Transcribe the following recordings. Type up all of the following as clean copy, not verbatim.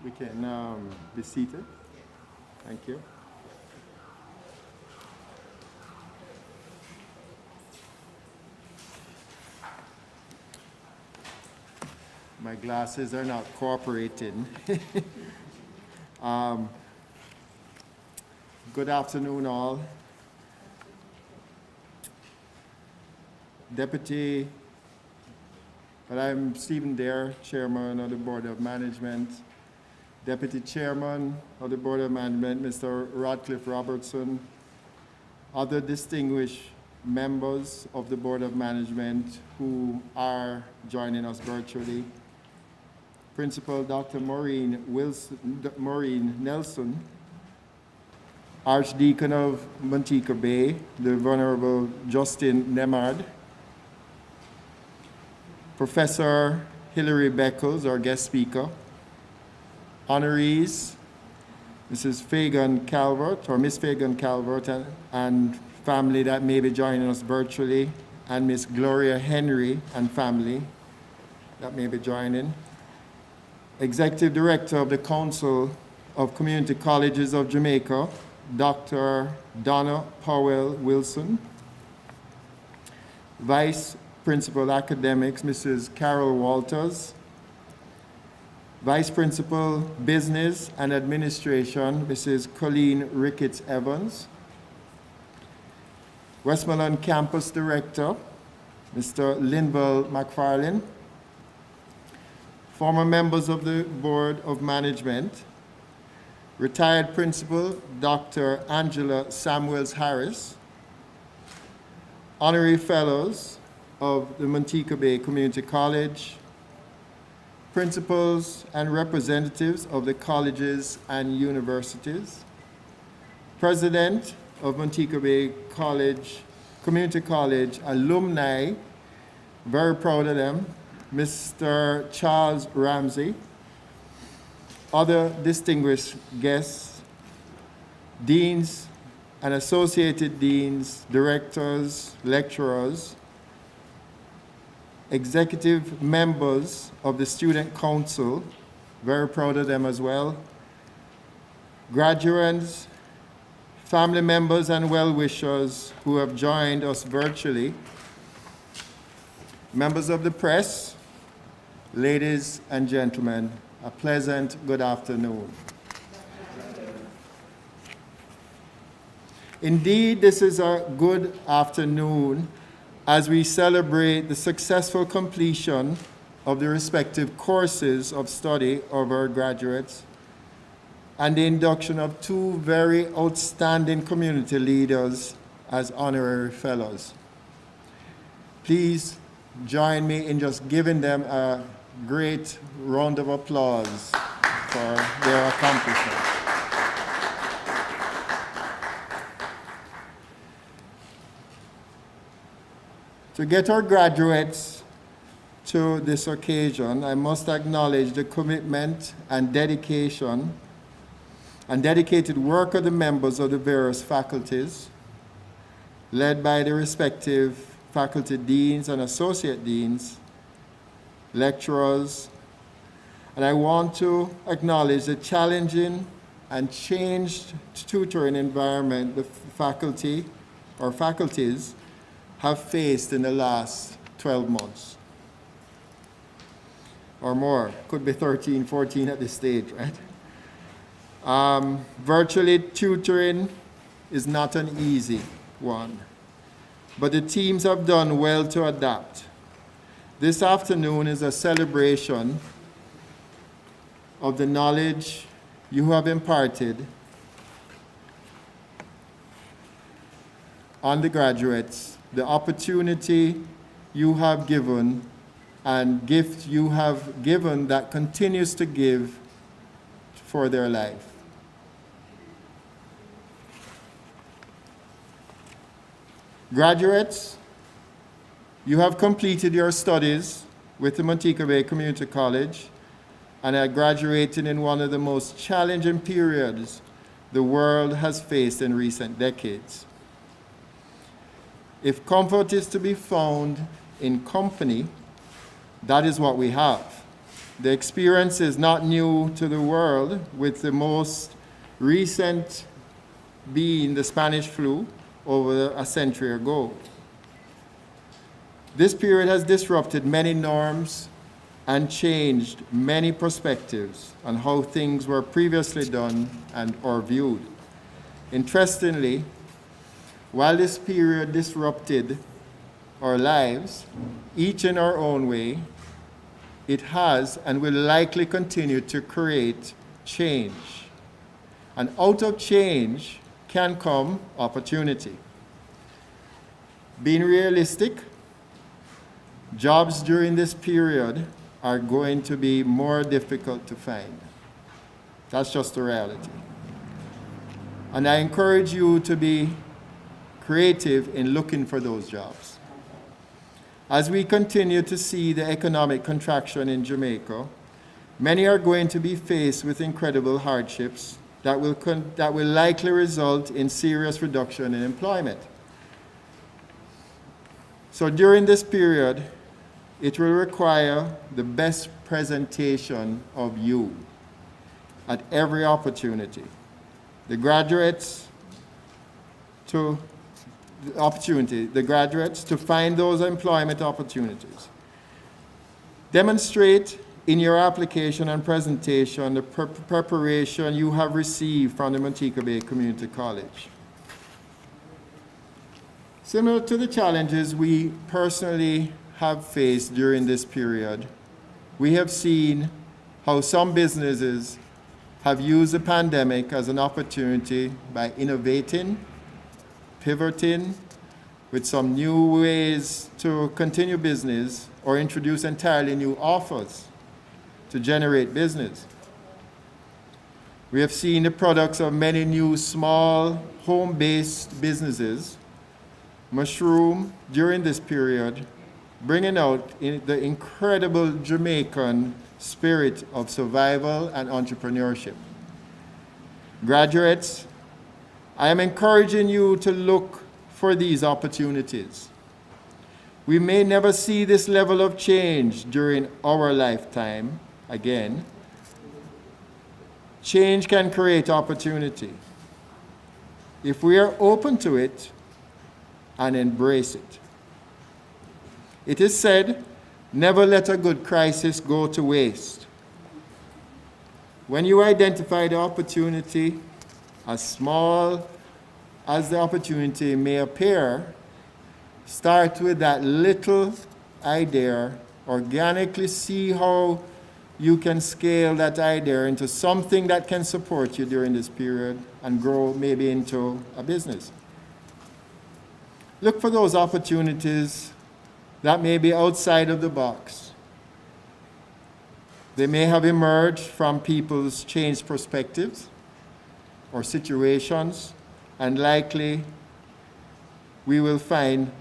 We can be seated. Thank you. My glasses are not cooperating. Good afternoon, all. I'm Stephen Dare, Chairman of the Board of Management. Deputy Chairman of the Board of Management, Mr. Radcliffe Robertson. Other distinguished members of the Board of Management who are joining us virtually. Principal Dr. Maureen Nelson, Archdeacon of Montego Bay, the Venerable Justin Nemard, Professor Hilary Beckles, our guest speaker, honorees, Mrs. Fagan Calvert, or Miss Fagan Calvert, and family that may be joining us virtually, and Miss Gloria Henry and family that may be joining. Executive Director of the Council of Community Colleges of Jamaica, Dr. Donna Powell Wilson. Vice Principal Academics, Mrs. Carol Walters. Vice Principal Business and Administration, Mrs. Colleen Ricketts Evans. Westmoreland Campus Director, Mr. Linville McFarlane. Former members of the Board of Management, retired Principal Dr. Angela Samuels Harris, Honorary Fellows of the Montego Bay Community College, principals and representatives of the colleges and universities, President of Montego Bay Community College Alumni, very proud of them, Mr. Charles Ramsey, other distinguished guests, deans and associated deans, directors, lecturers, executive members of the Student Council, very proud of them as well, graduands, family members and well-wishers who have joined us virtually, members of the press, ladies and gentlemen, a pleasant good afternoon. Indeed, this is a good afternoon as we celebrate the successful completion of the respective courses of study of our graduates and the induction of two very outstanding community leaders as honorary fellows. Please join me in just giving them a great round of applause for their accomplishment. To get our graduates to this occasion, I must acknowledge the commitment and dedication and dedicated work of the members of the various faculties, led by the respective faculty deans and associate deans, lecturers, and I want to acknowledge the challenging and changed tutoring environment the faculty or faculties have faced in the last 12 months or more. Could be 13, 14 at this stage, right? Virtually tutoring is not an easy one, but the teams have done well to adapt. This afternoon is a celebration of the knowledge you have imparted on the graduates, the opportunity you have given, and gift you have given that continues to give for their life. Graduates, you have completed your studies with the Montego Bay Community College and are graduating in one of the most challenging periods the world has faced in recent decades. If comfort is to be found in company, that is what we have. The experience is not new to the world, with the most recent being the Spanish flu over a century ago. This period has disrupted many norms and changed many perspectives on how things were previously done and or viewed. Interestingly, while this period disrupted our lives, each in our own way, it has and will likely continue to create change. And out of change can come opportunity. Being realistic, jobs during this period are going to be more difficult to find. That's just the reality. And I encourage you to be creative in looking for those jobs. As we continue to see the economic contraction in Jamaica, many are going to be faced with incredible hardships that will likely result in serious reduction in employment. So during this period, it will require the best presentation of you at every opportunity. The graduates to find those employment opportunities. Demonstrate in your application and presentation the preparation you have received from the Montego Bay Community College. Similar to the challenges we personally have faced during this period, we have seen how some businesses have used the pandemic as an opportunity by innovating, pivoting with some new ways to continue business or introduce entirely new offers to generate business. We have seen the products of many new small home-based businesses mushroom during this period, bringing out the incredible Jamaican spirit of survival and entrepreneurship. Graduates, I am encouraging you to look for these opportunities. We may never see this level of change during our lifetime again. Change can create opportunity if we are open to it and embrace it. It is said, never let a good crisis go to waste. When you identify the opportunity, as small as the opportunity may appear, start with that little idea, organically see how you can scale that idea into something that can support you during this period and grow maybe into a business. Look for those opportunities that may be outside of the box. They may have emerged from people's changed perspectives or situations, and likely we will find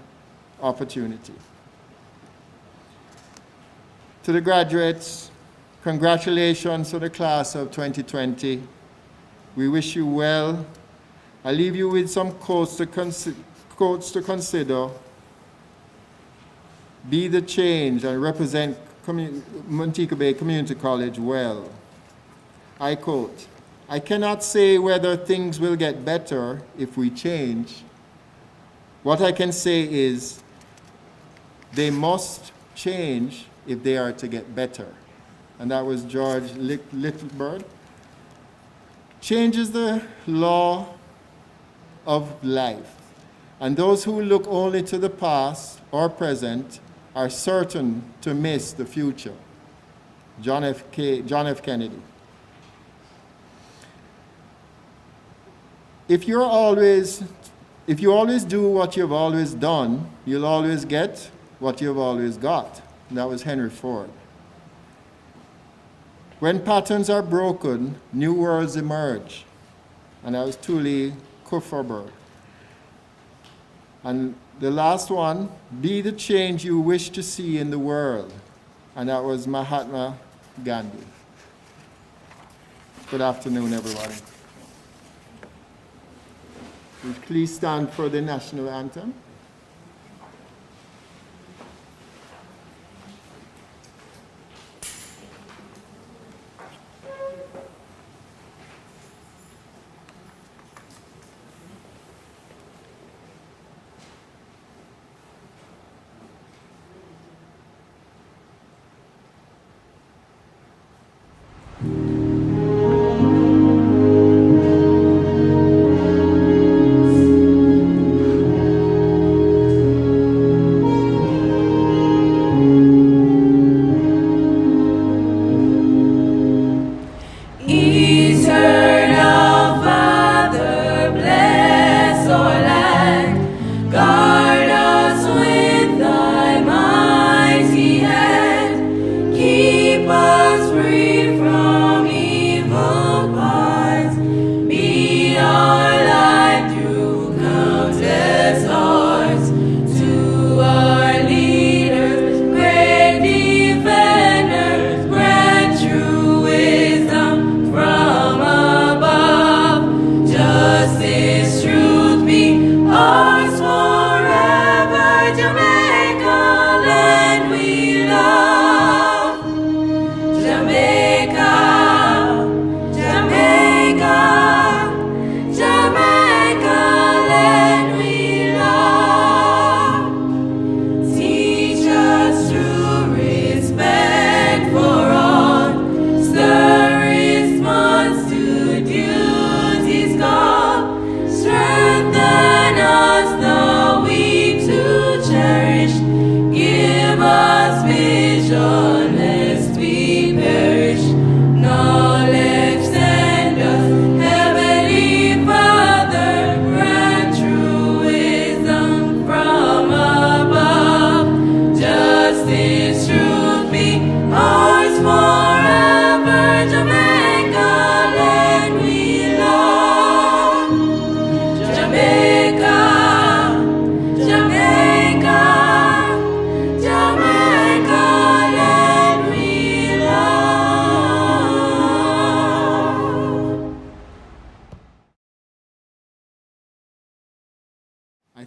opportunity. To the graduates, congratulations to the class of 2020. We wish you well. I leave you with some quotes to consider. Be the change and represent Montego Bay Community College well. I quote, "I cannot say whether things will get better if we change. What I can say is they must change if they are to get better." And that was George Littlebird. Change is the law of life. And those who look only to the past or present are certain to miss the future. John F. Kennedy. If you always do what you've always done, you'll always get what you've always got. And that was Henry Ford. When patterns are broken, new worlds emerge. And that was Tuli Kuferberg. And the last one, be the change you wish to see in the world. And that was Mahatma Gandhi. Good afternoon, everybody. Would you please stand for the national anthem?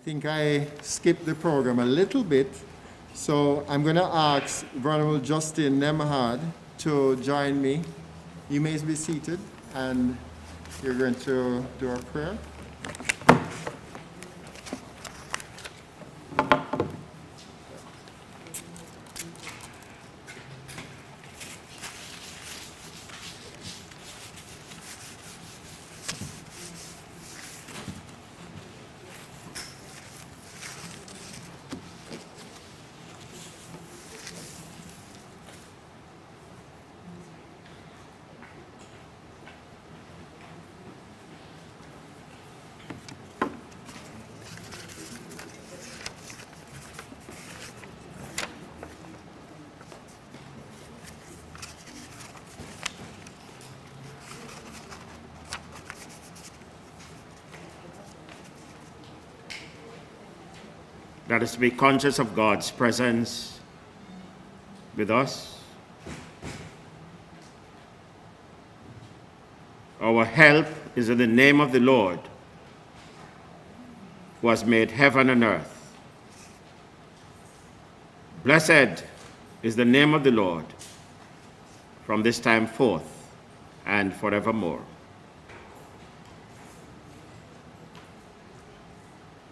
think I skipped the program a little bit, so I'm going to ask Venerable Justin Nemahad to join me. You may be seated, and you're going to do our prayer. Let us be conscious of God's presence with us. Our help is in the name of the Lord, who has made heaven and earth. Blessed is the name of the Lord from this time forth and forevermore.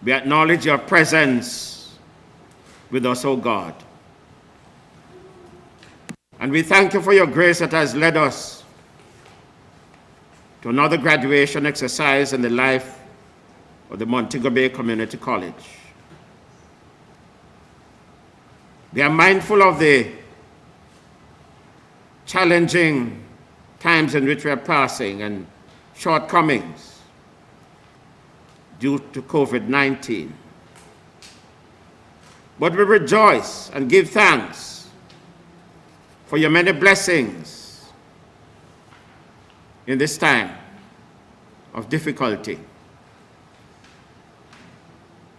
We acknowledge your presence with us, O God. And we thank you for your grace that has led us to another graduation exercise in the life of the Montego Bay Community College. We are mindful of the challenging times in which we are passing and shortcomings due to COVID-19. But we rejoice and give thanks for your many blessings in this time of difficulty,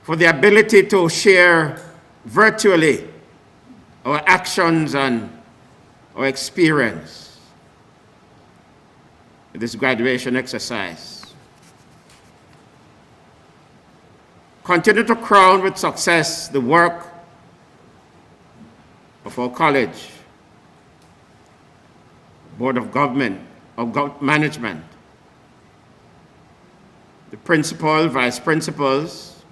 for the ability to share virtually our actions and our experience in this graduation exercise. Continue to crown with success the work of our college, Board of Management, the principal, vice principals,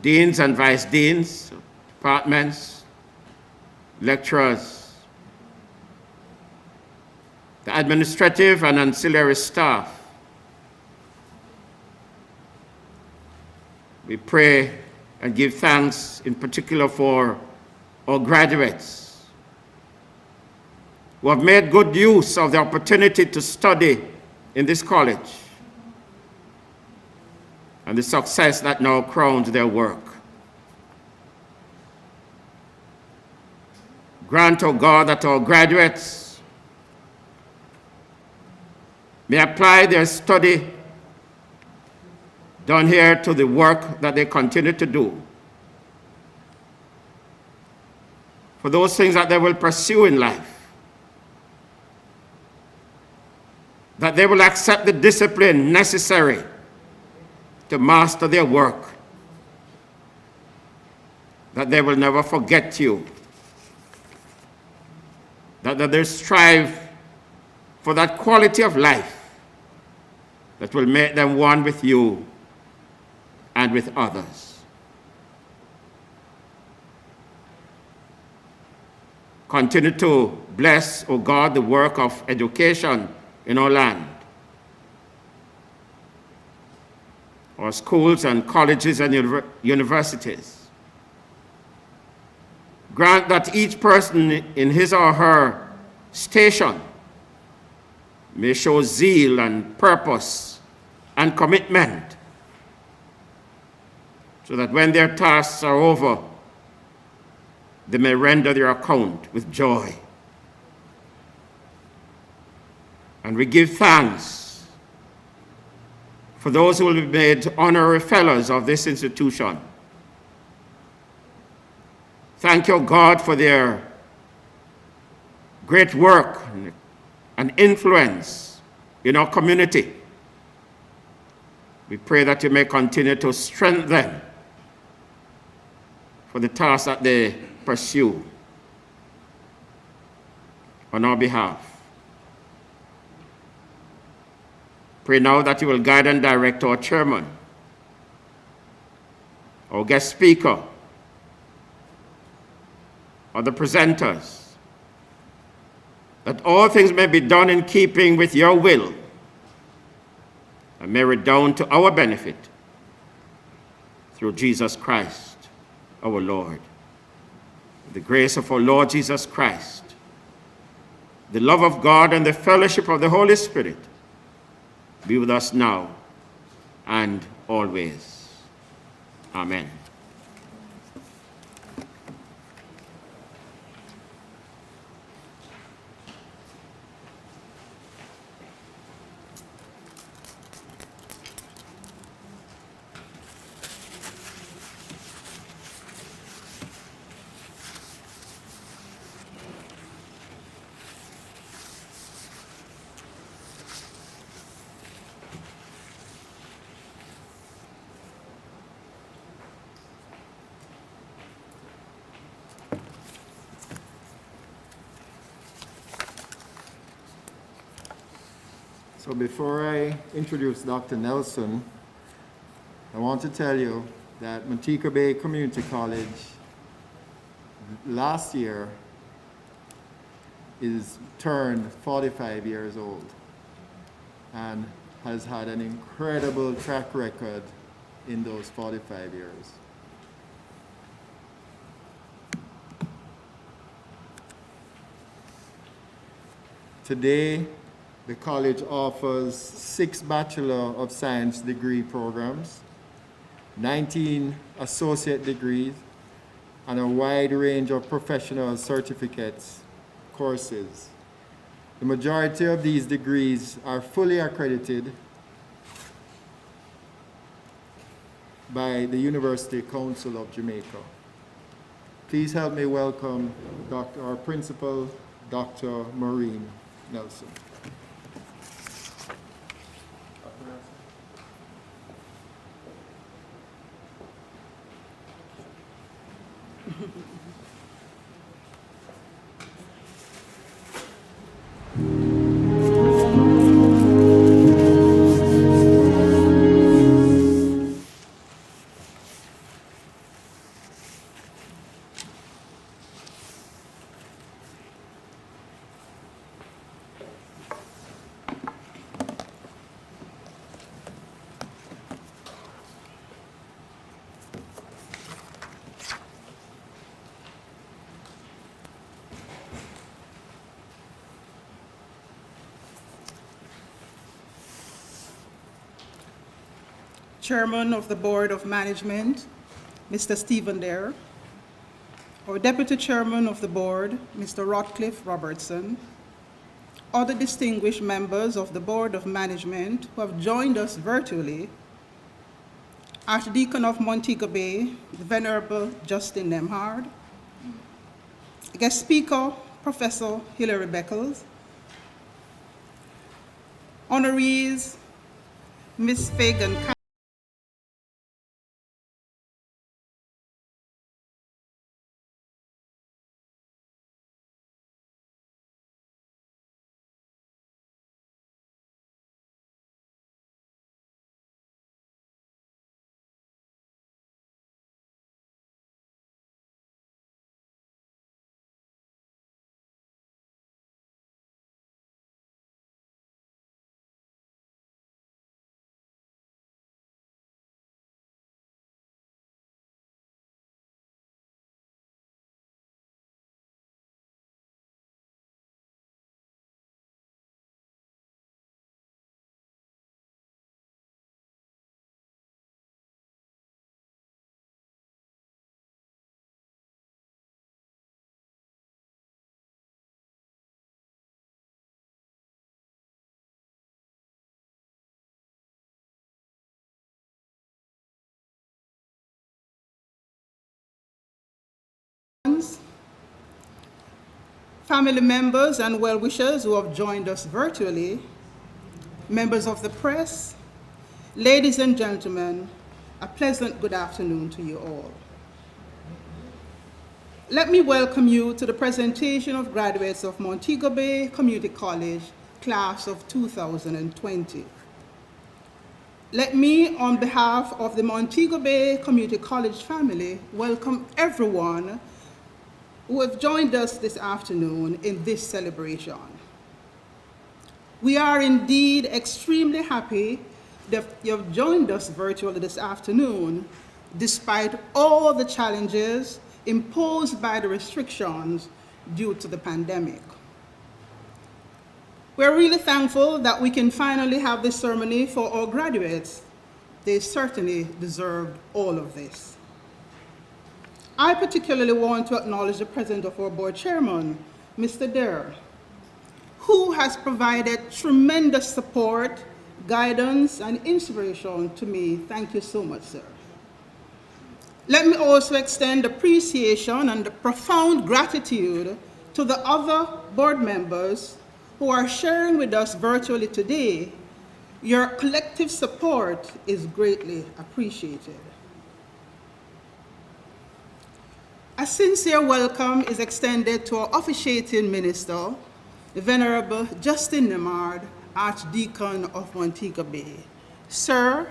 deans and vice deans, departments, lecturers, the administrative and ancillary staff. We pray and give thanks in particular for our graduates who have made good use of the opportunity to study in this college and the success that now crowns their work. Grant, O God, that our graduates may apply their study done here to the work that they continue to do, for those things that they will pursue in life, that they will accept the discipline necessary to master their work, that they will never forget you, that they strive for that quality of life that will make them one with you and with others. Continue to bless, O God, the work of education in our land, our schools and colleges and universities. Grant that each person in his or her station may show zeal and purpose and commitment, so that when their tasks are over, they may render their account with joy. And we give thanks for those who will be made honorary fellows of this institution. Thank you, God, for their great work and influence in our community. We pray that you may continue to strengthen them for the task that they pursue on our behalf. Pray now that you will guide and direct our chairman, our guest speaker, or the presenters, that all things may be done in keeping with your will and may redound to our benefit through Jesus Christ, our Lord. The grace of our Lord Jesus Christ, the love of God, and the fellowship of the Holy Spirit be with us now and always. Amen. So before I introduce Dr. Nelson, I want to tell you that Montego Bay Community College last year is turned 45 years old and has had an incredible track record in those 45 years. Today, the college offers 6 Bachelor of Science degree programs, 19 associate degrees, and a wide range of professional certificates courses. The majority of these degrees are fully accredited by the University Council of Jamaica. Please help me welcome our principal, Dr. Maureen Nelson. Chairman of the Board of Management, Mr. Stephen Dare, our Deputy Chairman of the Board, Mr. Rodcliffe Robertson, other distinguished members of the Board of Management who have joined us virtually, Archdeacon of Montego Bay, the Venerable Justin Nemhard, guest speaker, Professor Hilary Beckles, honorees, Ms. Fagan, family members and well-wishers who have joined us virtually, members of the press, Ladies and gentlemen, a pleasant good afternoon to you all. Let me welcome you to the presentation of graduates of Montego Bay Community College, class of 2020. Let me, on behalf of the Montego Bay Community College family, welcome everyone who have joined us this afternoon in this celebration. We are indeed extremely happy that you have joined us virtually this afternoon, despite all the challenges imposed by the restrictions due to the pandemic. We're really thankful that we can finally have this ceremony for our graduates. They certainly deserved all of this. I particularly want to acknowledge the presence of our board chairman, Mr. Dare, who has provided tremendous support, guidance, and inspiration to me. Thank you so much, sir. Let me also extend appreciation and profound gratitude to the other board members who are sharing with us virtually today. Your collective support is greatly appreciated. A sincere welcome is extended to our officiating minister, the Venerable Justin Nemard, Archdeacon of Montego Bay. Sir,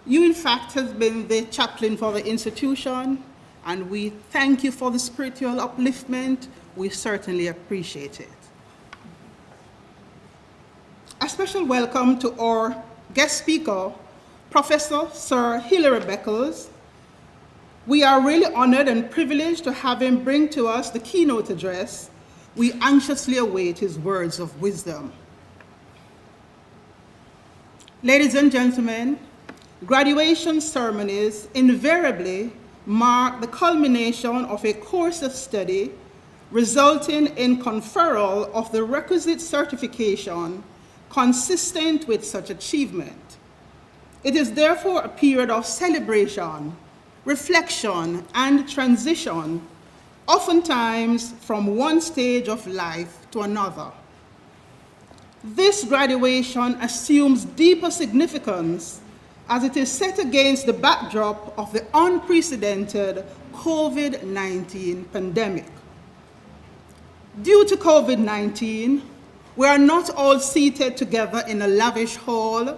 you, in fact, have been the chaplain for the institution, and we thank you for the spiritual upliftment. We certainly appreciate it. A special welcome to our guest speaker, Professor Sir Hilary Beckles. We are really honored and privileged to have him bring to us the keynote address. We anxiously await his words of wisdom. Ladies and gentlemen, graduation ceremonies invariably mark the culmination of a course of study resulting in conferral of the requisite certification consistent with such achievement. It is therefore a period of celebration, reflection, and transition, oftentimes from one stage of life to another. This graduation assumes deeper significance as it is set against the backdrop of the unprecedented COVID-19 pandemic. Due to COVID-19, we are not all seated together in a lavish hall,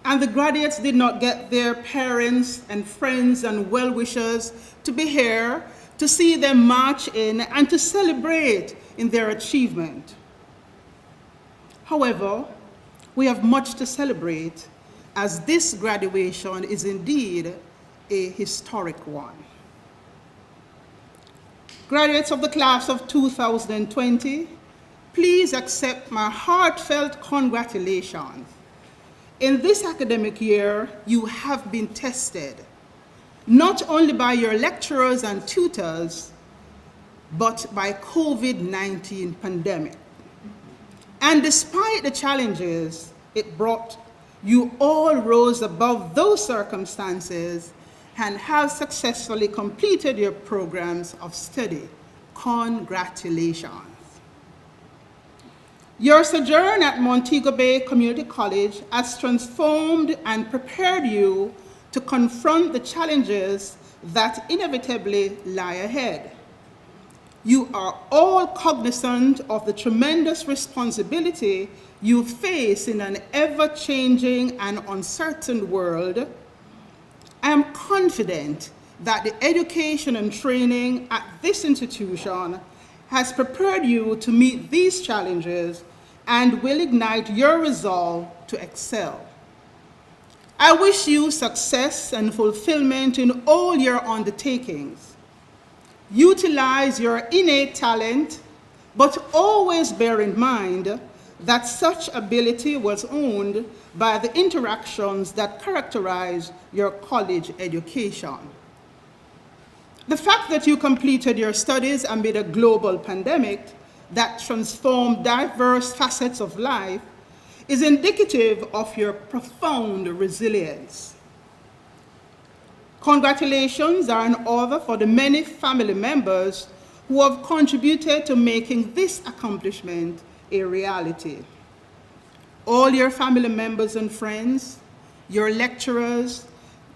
and the graduates did not get their parents and friends and well-wishers to be here to see them march in and to celebrate in their achievement. However, we have much to celebrate, as this graduation is indeed a historic one. Graduates of the class of 2020, please accept my heartfelt congratulations. In this academic year, you have been tested, not only by your lecturers and tutors, but by COVID-19 pandemic. And despite the challenges it brought, you all rose above those circumstances and have successfully completed your programs of study. Congratulations. Your sojourn at Montego Bay Community College has transformed and prepared you to confront the challenges that inevitably lie ahead. You are all cognizant of the tremendous responsibility you face in an ever-changing and uncertain world. I am confident that the education and training at this institution has prepared you to meet these challenges and will ignite your resolve to excel. I wish you success and fulfillment in all your undertakings. Utilize your innate talent, but always bear in mind that such ability was owned by the interactions that characterize your college education. The fact that you completed your studies amid a global pandemic that transformed diverse facets of life is indicative of your profound resilience. Congratulations are in order for the many family members who have contributed to making this accomplishment a reality. All your family members and friends, your lecturers,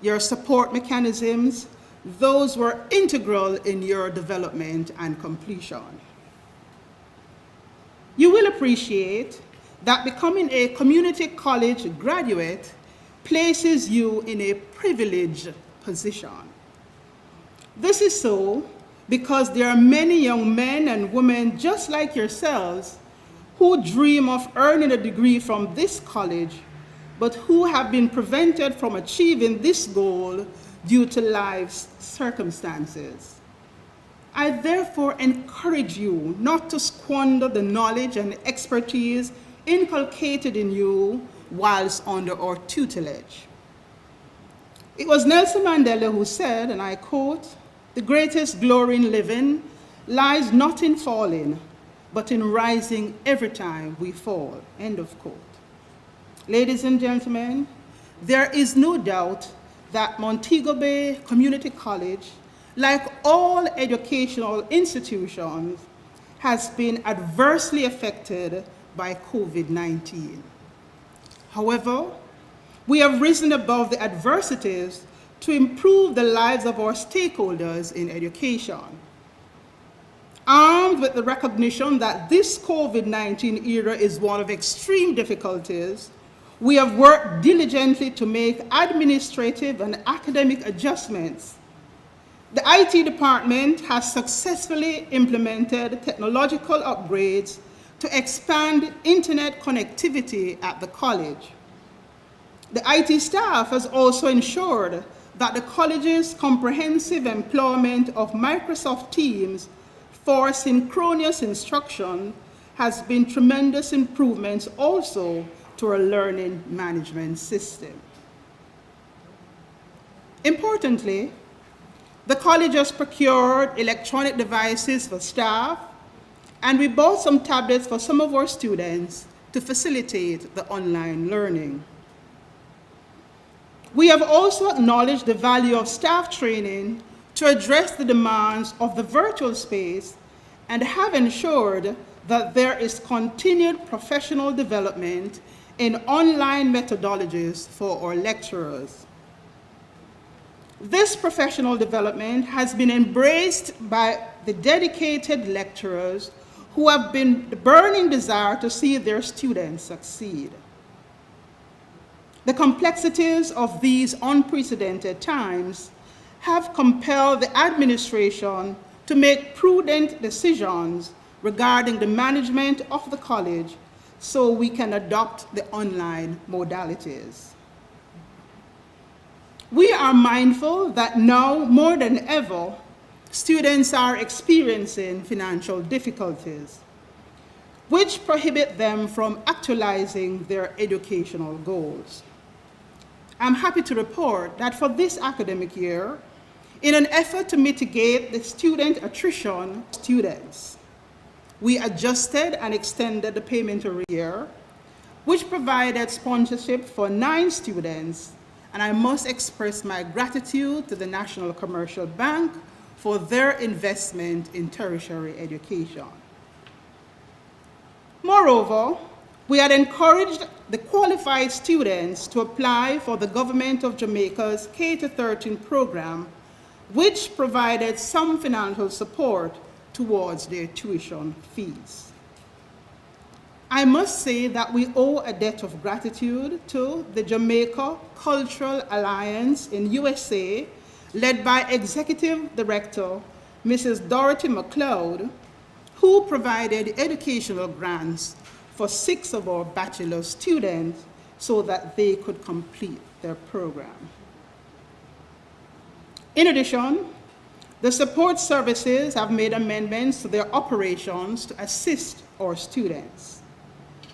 your support mechanisms, those were integral in your development and completion. You will appreciate that becoming a community college graduate places you in a privileged position. This is so because there are many young men and women just like yourselves who dream of earning a degree from this college, but who have been prevented from achieving this goal due to life's circumstances. I therefore encourage you not to squander the knowledge and expertise inculcated in you whilst under our tutelage. It was Nelson Mandela who said, and I quote, "The greatest glory in living lies not in falling, but in rising every time we fall," end of quote. Ladies and gentlemen, there is no doubt that Montego Bay Community College, like all educational institutions, has been adversely affected by COVID-19. However, we have risen above the adversities to improve the lives of our stakeholders in education. Armed with the recognition that this COVID-19 era is one of extreme difficulties, we have worked diligently to make administrative and academic adjustments. The IT department has successfully implemented technological upgrades to expand internet connectivity at the college. The IT staff has also ensured that the college's comprehensive employment of Microsoft Teams for synchronous instruction has been tremendous improvements also to our learning management system. Importantly, the college has procured electronic devices for staff, and we bought some tablets for some of our students to facilitate the online learning. We have also acknowledged the value of staff training to address the demands of the virtual space and have ensured that there is continued professional development in online methodologies for our lecturers. This professional development has been embraced by the dedicated lecturers who have been the burning desire to see their students succeed. The complexities of these unprecedented times have compelled the administration to make prudent decisions regarding the management of the college so we can adopt the online modalities. We are mindful that now more than ever, students are experiencing financial difficulties, which prohibit them from actualizing their educational goals. I'm happy to report that for this academic year, in an effort to mitigate the student attrition, we adjusted and extended the payment arrear, which provided sponsorship for 9 students, and I must express my gratitude to the National Commercial Bank for their investment in tertiary education. Moreover, we had encouraged the qualified students to apply for the Government of Jamaica's K-13 program, which provided some financial support towards their tuition fees. I must say that we owe a debt of gratitude to the Jamaica Cultural Alliance in USA, led by Executive Director Mrs. Dorothy McLeod, who provided educational grants for 6 of our bachelor students so that they could complete their program. In addition, the support services have made amendments to their operations to assist our students.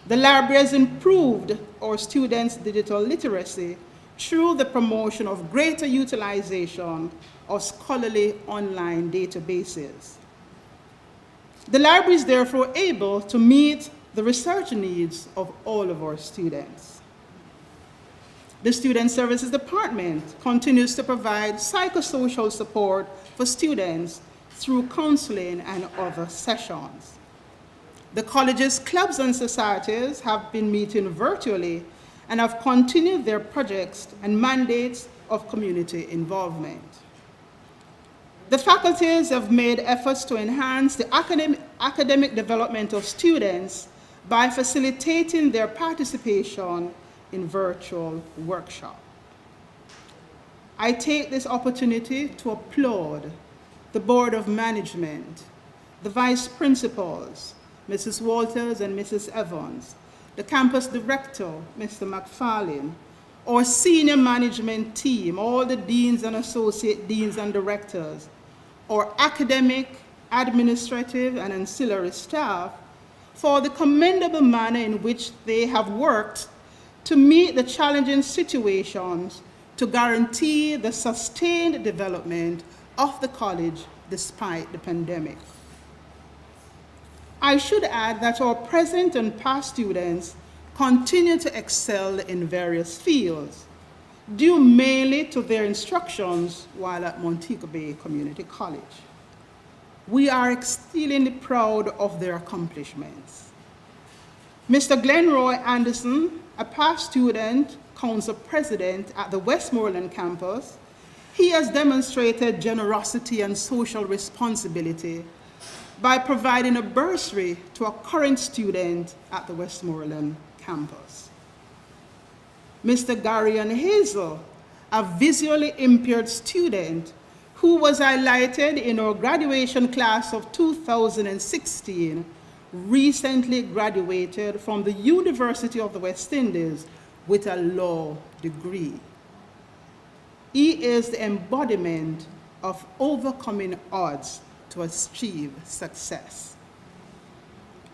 The library has improved our students' digital literacy through the promotion of greater utilization of scholarly online databases. The library is therefore able to meet the research needs of all of our students. The Student Services Department continues to provide psychosocial support for students through counseling and other sessions. The college's clubs and societies have been meeting virtually, and have continued their projects and mandates of community involvement. The faculties have made efforts to enhance the academic development of students by facilitating their participation in virtual workshops. I take this opportunity to applaud the Board of Management, the Vice Principals, Mrs. Walters and Mrs. Evans, the Campus Director, Mr. McFarlane, our senior management team, all the deans and associate deans and directors, our academic, administrative, and ancillary staff for the commendable manner in which they have worked to meet the challenging situations to guarantee the sustained development of the college despite the pandemic. I should add that our present and past students continue to excel in various fields, due mainly to their instructions while at Montego Bay Community College. We are exceedingly proud of their accomplishments. Mr. Glenroy Anderson, a past student council president at the Westmoreland campus, he has demonstrated generosity and social responsibility by providing a bursary to a current student at the Westmoreland campus. Mr. Garian Hazel, a visually impaired student who was highlighted in our graduation class of 2016, recently graduated from the University of the West Indies with a law degree. He is the embodiment of overcoming odds to achieve success.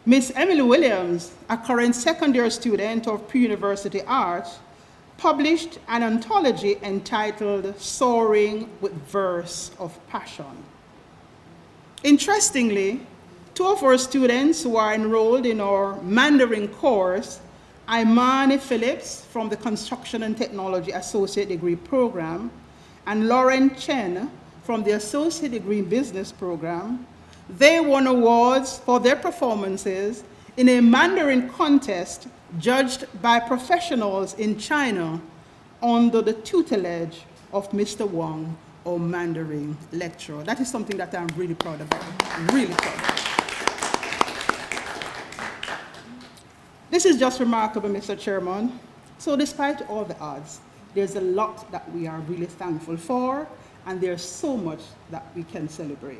Miss Emily Williams, a current second-year student of pre-university art, published an anthology entitled Soaring with Verse of Passion. Interestingly, two of our students who are enrolled in our Mandarin course, Imani Phillips from the Construction and Technology Associate Degree Program and Lauren Chen from the Associate Degree Business Program, they won awards for their performances in a Mandarin contest judged by professionals in China under the tutelage of Mr. Wang, our Mandarin lecturer. That is something that I'm really proud of, really proud of. This is just remarkable, Mr. Chairman. So despite all the odds, there's a lot that we are really thankful for, and there's so much that we can celebrate.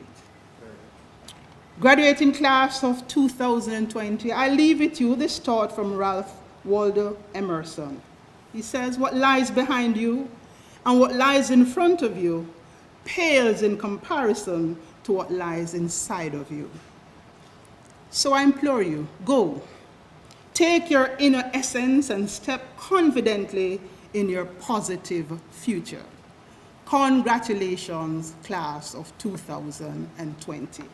Graduating class of 2020, I leave with you this thought from Ralph Waldo Emerson. He says, what lies behind you and what lies in front of you pales in comparison to what lies inside of you. So I implore you, go. Take your inner essence and step confidently in your positive future. Congratulations, class of 2020.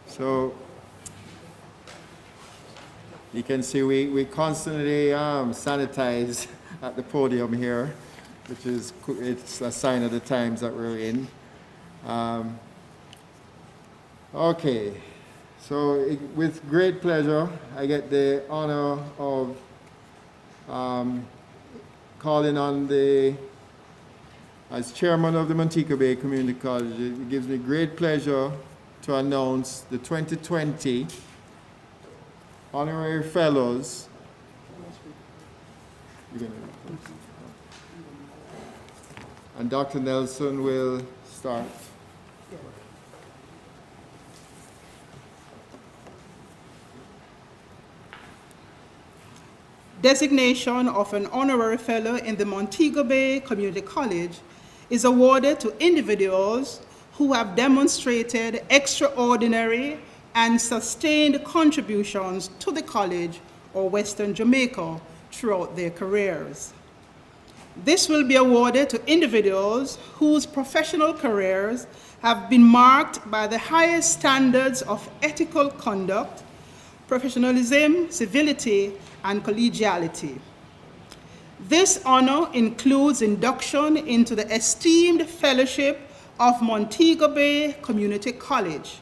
So you can see we constantly sanitize at the podium here, which is it's a sign of the times that we're in. Okay, so with great pleasure, I get the honor of calling on as chairman of the Montego Bay Community College. It gives me great pleasure to announce the 2020 Honorary Fellows. And Dr. Nelson will start. Designation of an honorary fellow in the Montego Bay Community College is awarded to individuals who have demonstrated extraordinary and sustained contributions to the college or Western Jamaica throughout their careers. This will be awarded to individuals whose professional careers have been marked by the highest standards of ethical conduct, professionalism, civility, and collegiality. This honor includes induction into the esteemed fellowship of Montego Bay Community College.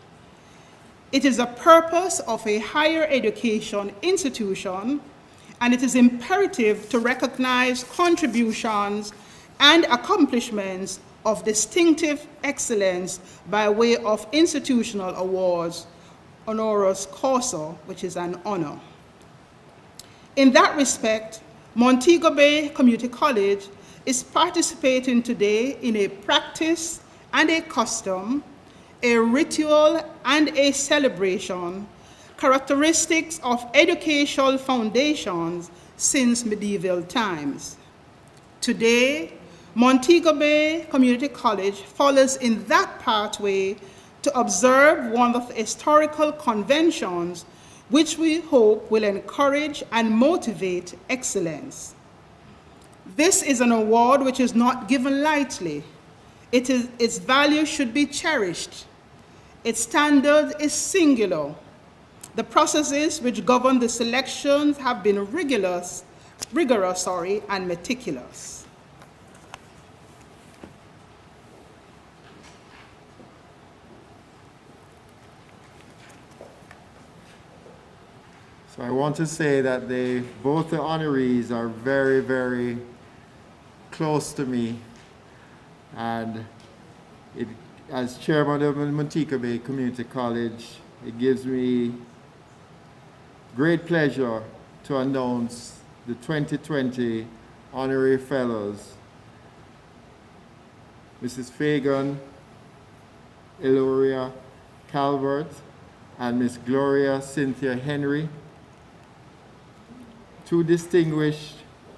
It is a purpose of a higher education institution, and it is imperative to recognize contributions and accomplishments of distinctive excellence by way of institutional awards, honoris causa, which is an honor. In that respect, Montego Bay Community College is participating today in a practice and a custom, a ritual and a celebration, characteristics of educational foundations since medieval times. Today, Montego Bay Community College follows in that pathway to observe one of the historical conventions which we hope will encourage and motivate excellence. This is an award which is not given lightly. Its value should be cherished. Its standard is singular. The processes which govern the selections have been rigorous, and meticulous. So I want to say that both the honorees are very, very close to me, and as chairman of Montego Bay Community College, it gives me great pleasure to announce the 2020 Honorary Fellows, Mrs. Fagan Eloria Calvert and Miss Gloria Cynthia Henry, two distinguished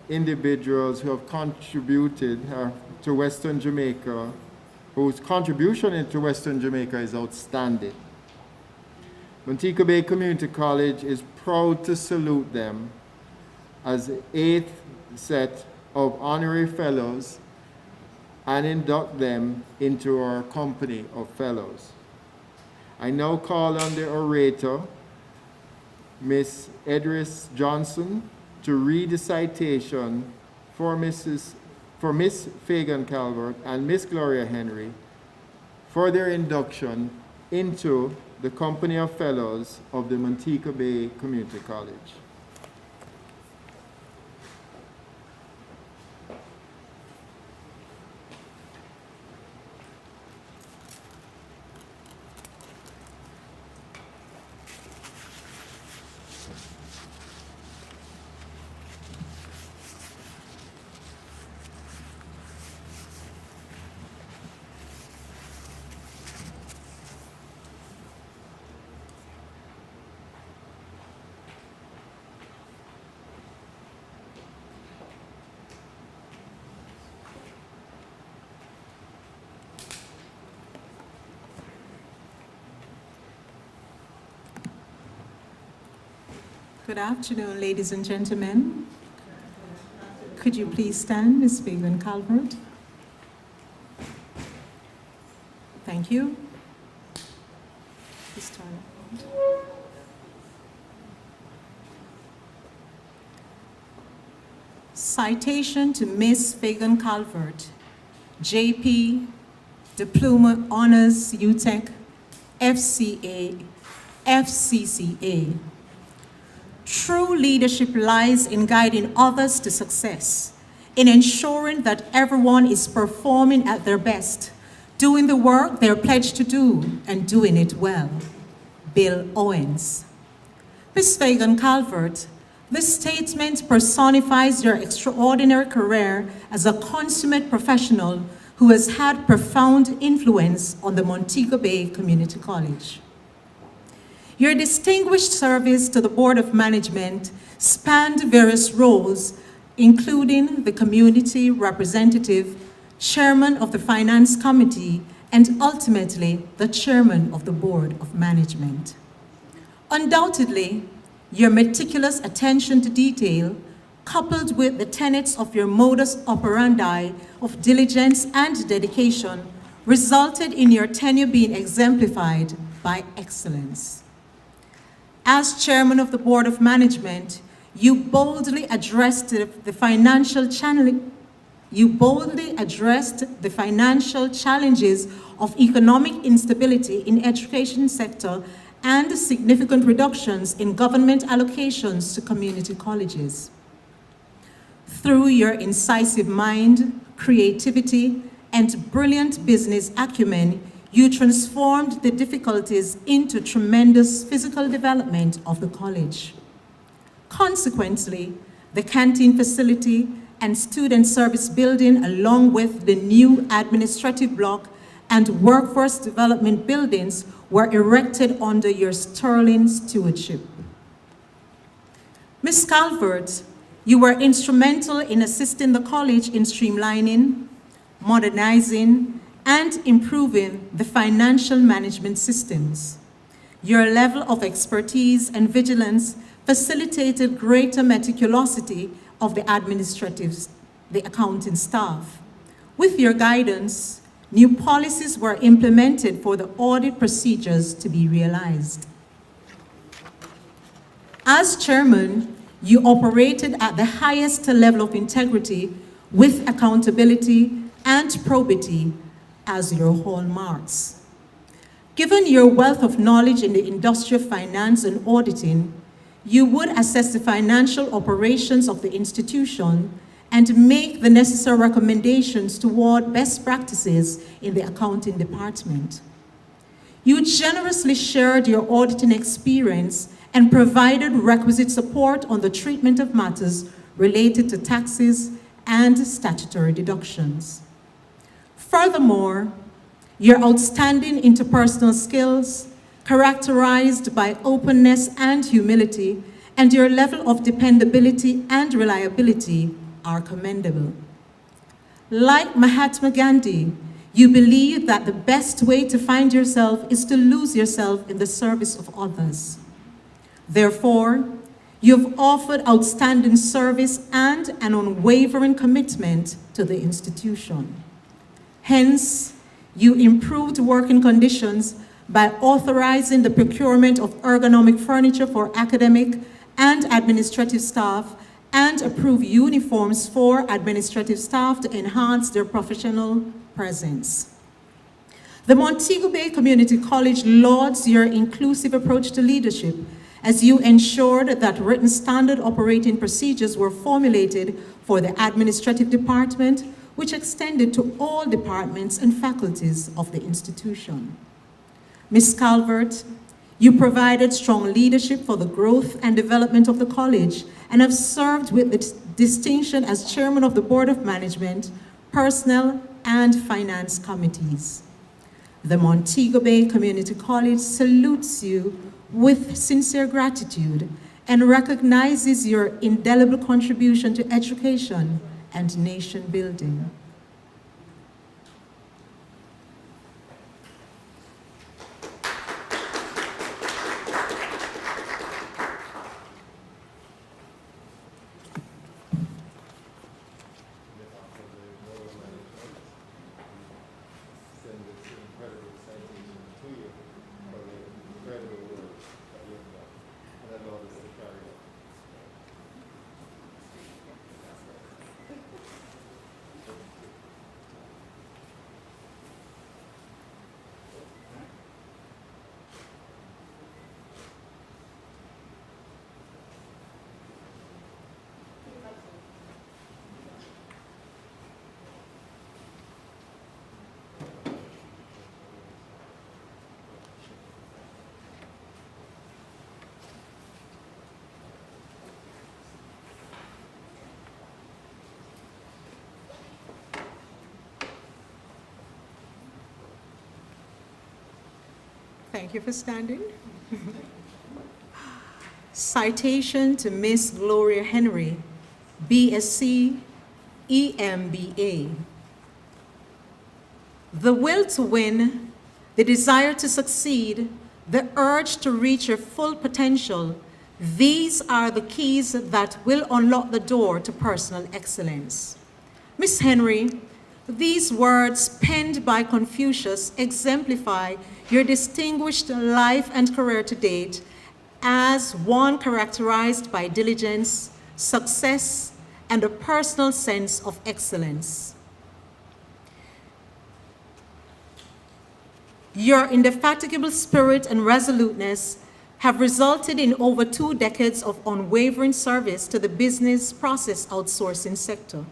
individuals who have contributed to Western Jamaica, whose contribution into Western Jamaica is outstanding. Montego Bay Community College is proud to salute them as the 8th set of honorary fellows and induct them into our company of fellows. I now call on the orator, Miss Edris Johnson, to read the citation for Miss Fagan Calvert and Miss Gloria Henry for their induction into the Company of Fellows of the Montego Bay Community College. Good afternoon, ladies and gentlemen. Could you please stand, Ms. Fagan Calvert? Thank you. Please turn around. Citation to Miss Fagan Calvert, JP, Diploma Honors UTEC, FCA, FCCA. True leadership lies in guiding others to success, in ensuring that everyone is performing at their best, doing the work they're pledged to do, and doing it well. Bill Owens. Ms. Fagan Calvert, this statement personifies your extraordinary career as a consummate professional who has had profound influence on the Montego Bay Community College. Your distinguished service to the Board of Management spanned various roles, including the Community Representative, Chairman of the Finance Committee, and ultimately the Chairman of the Board of Management. Undoubtedly, your meticulous attention to detail, coupled with the tenets of your modus operandi of diligence and dedication, resulted in your tenure being exemplified by excellence. As Chairman of the Board of Management, you boldly addressed the financial challenges of economic instability in education sector and significant reductions in government allocations to community colleges. Through your incisive mind, creativity, and brilliant business acumen, you transformed the difficulties into tremendous physical development of the college. Consequently, the canteen facility and student service building, along with the new administrative block and workforce development buildings, were erected under your sterling stewardship. Ms. Calvert, you were instrumental in assisting the college in streamlining, modernizing, and improving the financial management systems. Your level of expertise and vigilance facilitated greater meticulosity of the accounting staff. With your guidance, new policies were implemented for the audit procedures to be realized. As chairman, you operated at the highest level of integrity with accountability and probity as your hallmarks. Given your wealth of knowledge in the industry of finance and auditing, you would assess the financial operations of the institution and make the necessary recommendations toward best practices in the accounting department. You generously shared your auditing experience and provided requisite support on the treatment of matters related to taxes and statutory deductions. Furthermore, your outstanding interpersonal skills, characterized by openness and humility, and your level of dependability and reliability are commendable. Like Mahatma Gandhi, you believe that the best way to find yourself is to lose yourself in the service of others. Therefore, you've offered outstanding service and an unwavering commitment to the institution. Hence, you improved working conditions by authorizing the procurement of ergonomic furniture for academic and administrative staff and approve uniforms for administrative staff to enhance their professional presence. The Montego Bay Community College lauds your inclusive approach to leadership as you ensured that written standard operating procedures were formulated for the administrative department, which extended to all departments and faculties of the institution. Ms. Calvert, you provided strong leadership for the growth and development of the college and have served with distinction as chairman of the Board of Management, Personnel, and Finance Committees. The Montego Bay Community College salutes you with sincere gratitude and recognizes your indelible contribution to education and nation building. Thank you for standing. Citation to Miss Gloria Henry, BSc, EMBA. The will to win, the desire to succeed, the urge to reach your full potential, these are the keys that will unlock the door to personal excellence. Miss Henry, these words penned by Confucius exemplify your distinguished life and career to date as one characterized by diligence, success, and a personal sense of excellence. Your indefatigable spirit and resoluteness have resulted in over 2 decades of unwavering service to the business process outsourcing sector.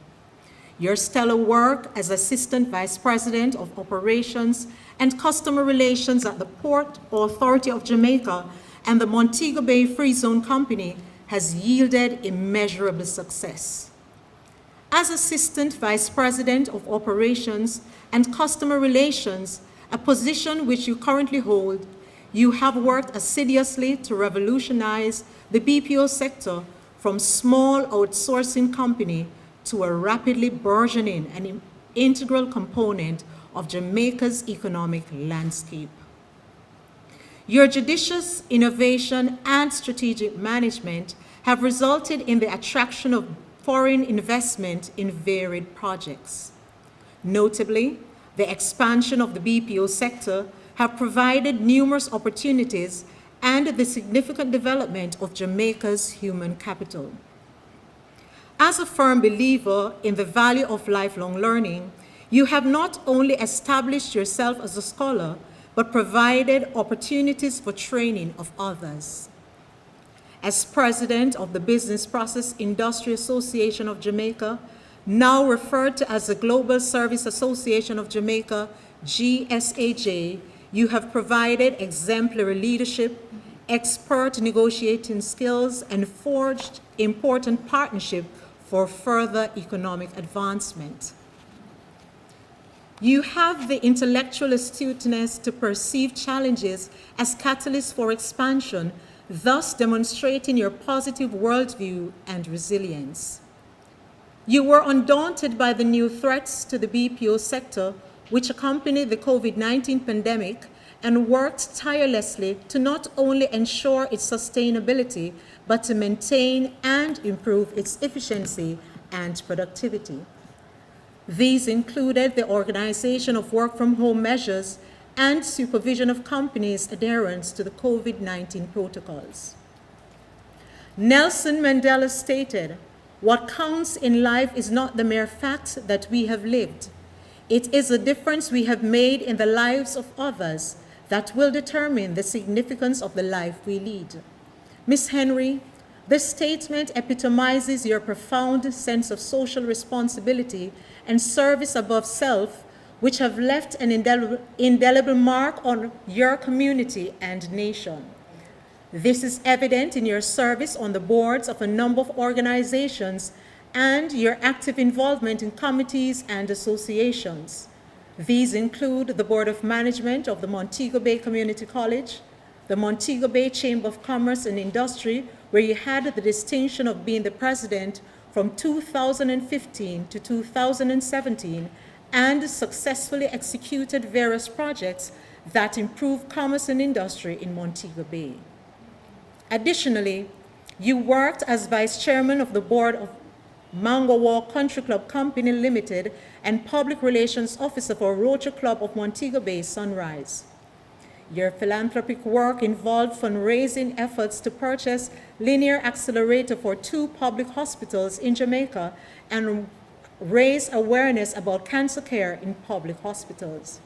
Your stellar work as Assistant Vice President of Operations and Customer Relations at the Port Authority of Jamaica and the Montego Bay Free Zone Company has yielded immeasurable success. As Assistant Vice President of Operations and Customer Relations, a position which you currently hold, you have worked assiduously to revolutionize the BPO sector from small outsourcing company to a rapidly burgeoning and integral component of Jamaica's economic landscape. Your judicious innovation and strategic management have resulted in the attraction of foreign investment in varied projects. Notably, the expansion of the BPO sector have provided numerous opportunities and the significant development of Jamaica's human capital. As a firm believer in the value of lifelong learning, you have not only established yourself as a scholar, but provided opportunities for training of others. As president of the Business Process Industry Association of Jamaica, now referred to as the Global Service Association of Jamaica, GSAJ, you have provided exemplary leadership, expert negotiating skills, and forged important partnership for further economic advancement. You have the intellectual astuteness to perceive challenges as catalysts for expansion, thus demonstrating your positive worldview and resilience. You were undaunted by the new threats to the BPO sector, which accompanied the COVID-19 pandemic, and worked tirelessly to not only ensure its sustainability, but to maintain and improve its efficiency and productivity. These included the organization of work-from-home measures and supervision of companies' adherence to the COVID-19 protocols. Nelson Mandela stated, "What counts in life is not the mere fact that we have lived. It is the difference we have made in the lives of others that will determine the significance of the life we lead." Ms. Henry, this statement epitomizes your profound sense of social responsibility and service above self, which have left an indelible mark on your community and nation. This is evident in your service on the boards of a number of organizations and your active involvement in committees and associations. These include the Board of Management of the Montego Bay Community College, the Montego Bay Chamber of Commerce and Industry, where you had the distinction of being the president from 2015 to 2017, and successfully executed various projects that improve commerce and industry in Montego Bay. Additionally, you worked as vice chairman of the board of Mango Walk Country Club Company Limited and public relations officer for Rotary Club of Montego Bay Sunrise. Your philanthropic work involved fundraising efforts to purchase linear accelerator for 2 public hospitals in Jamaica and raise awareness about cancer care in public hospitals.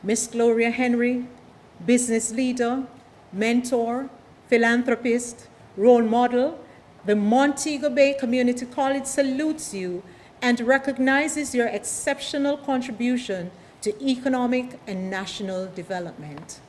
Miss Gloria Henry, business leader, mentor, philanthropist, role model, the Montego Bay Community College salutes you and recognizes your exceptional contribution to economic and national development.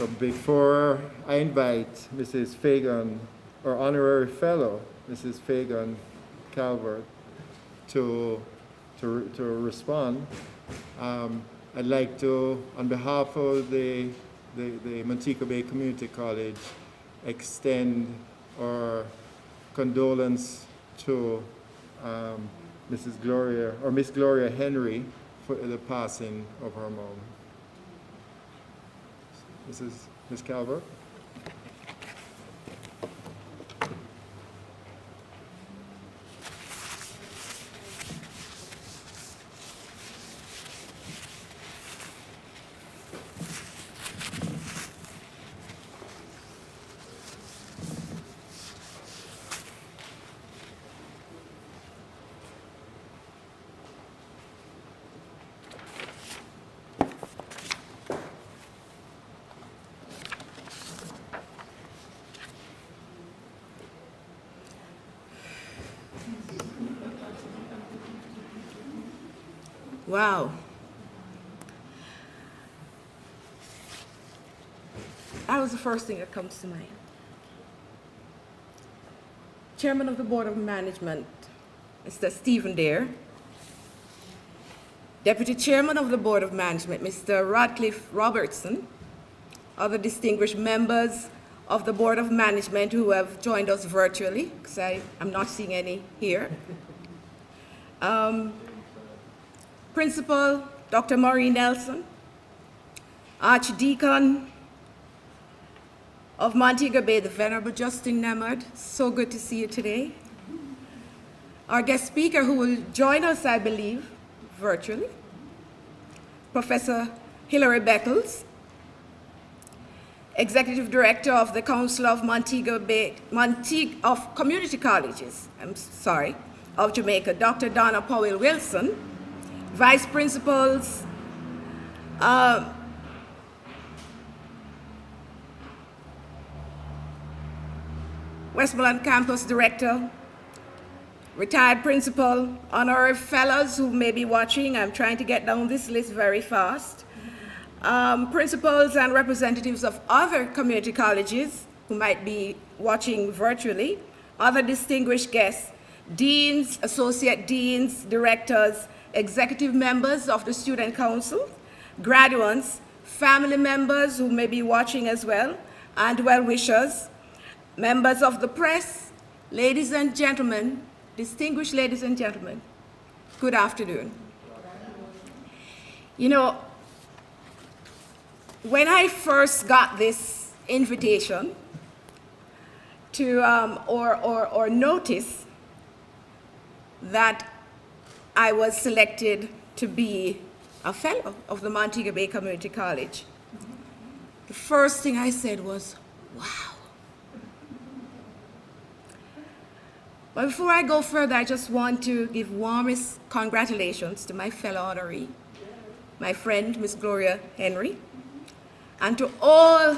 So before I invite Mrs. Fagan, or Honorary Fellow, Mrs. Fagan Calvert, to respond, I'd like to, on behalf of the Montego Bay Community College, extend our condolence to Mrs. Gloria, or Miss Gloria Henry, for the passing of her mom. Ms. Calvert. Wow. That was the first thing that comes to mind. Chairman of the Board of Management, Mr. Stephen Dare. Deputy Chairman of the Board of Management, Mr. Radcliffe Robertson. Other distinguished members of the Board of Management who have joined us virtually, because I'm not seeing any here. Principal Dr. Maureen Nelson, Archdeacon of Montego Bay, the Venerable Justin Nemard, so good to see you today. Our guest speaker who will join us, I believe, virtually, Professor Hilary Beckles, Executive Director of the Council of Montego Bay, of Community Colleges, of Jamaica, Dr. Donna Powell Wilson, Vice Principals, Westmoreland Campus Director, retired principal, honorary fellows who may be watching. I'm trying to get down this list very fast. Principals and representatives of other community colleges who might be watching virtually, other distinguished guests, deans, associate deans, directors, executive members of the Student Council, graduands, family members who may be watching as well, and well-wishers, members of the press, ladies and gentlemen, distinguished ladies and gentlemen, good afternoon. You know, when I first got this invitation to, or notice that I was selected to be a fellow of the Montego Bay Community College, the first thing I said was, wow. But before I go further, I just want to give warmest congratulations to my fellow honoree, my friend, Miss Gloria Henry, and to all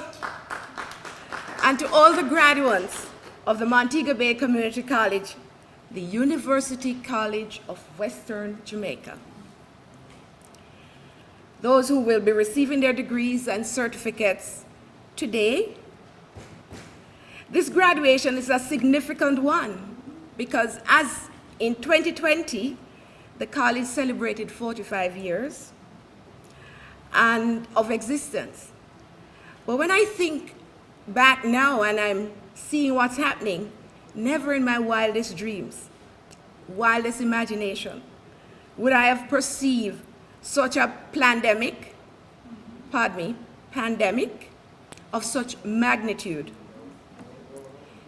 the graduates of the Montego Bay Community College, the University College of Western Jamaica. Those who will be receiving their degrees and certificates today. This graduation is a significant one because as in 2020, the college celebrated 45 years and of existence. But when I think back now and I'm seeing what's happening, never in my wildest dreams, wildest imagination, would I have perceived such a pandemic of such magnitude,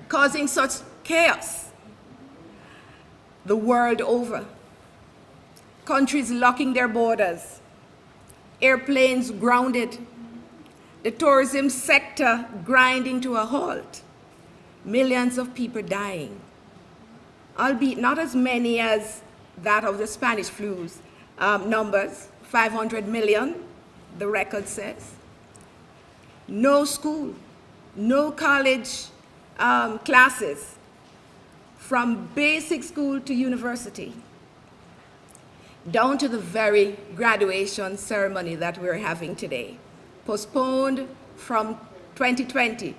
causing such chaos the world over. Countries locking their borders, airplanes grounded, the tourism sector grinding to a halt, millions of people dying, albeit not as many as that of the Spanish flu's numbers, 500 million, the record says. No school, no college classes, from basic school to university, down to the very graduation ceremony that we're having today, postponed from 2020.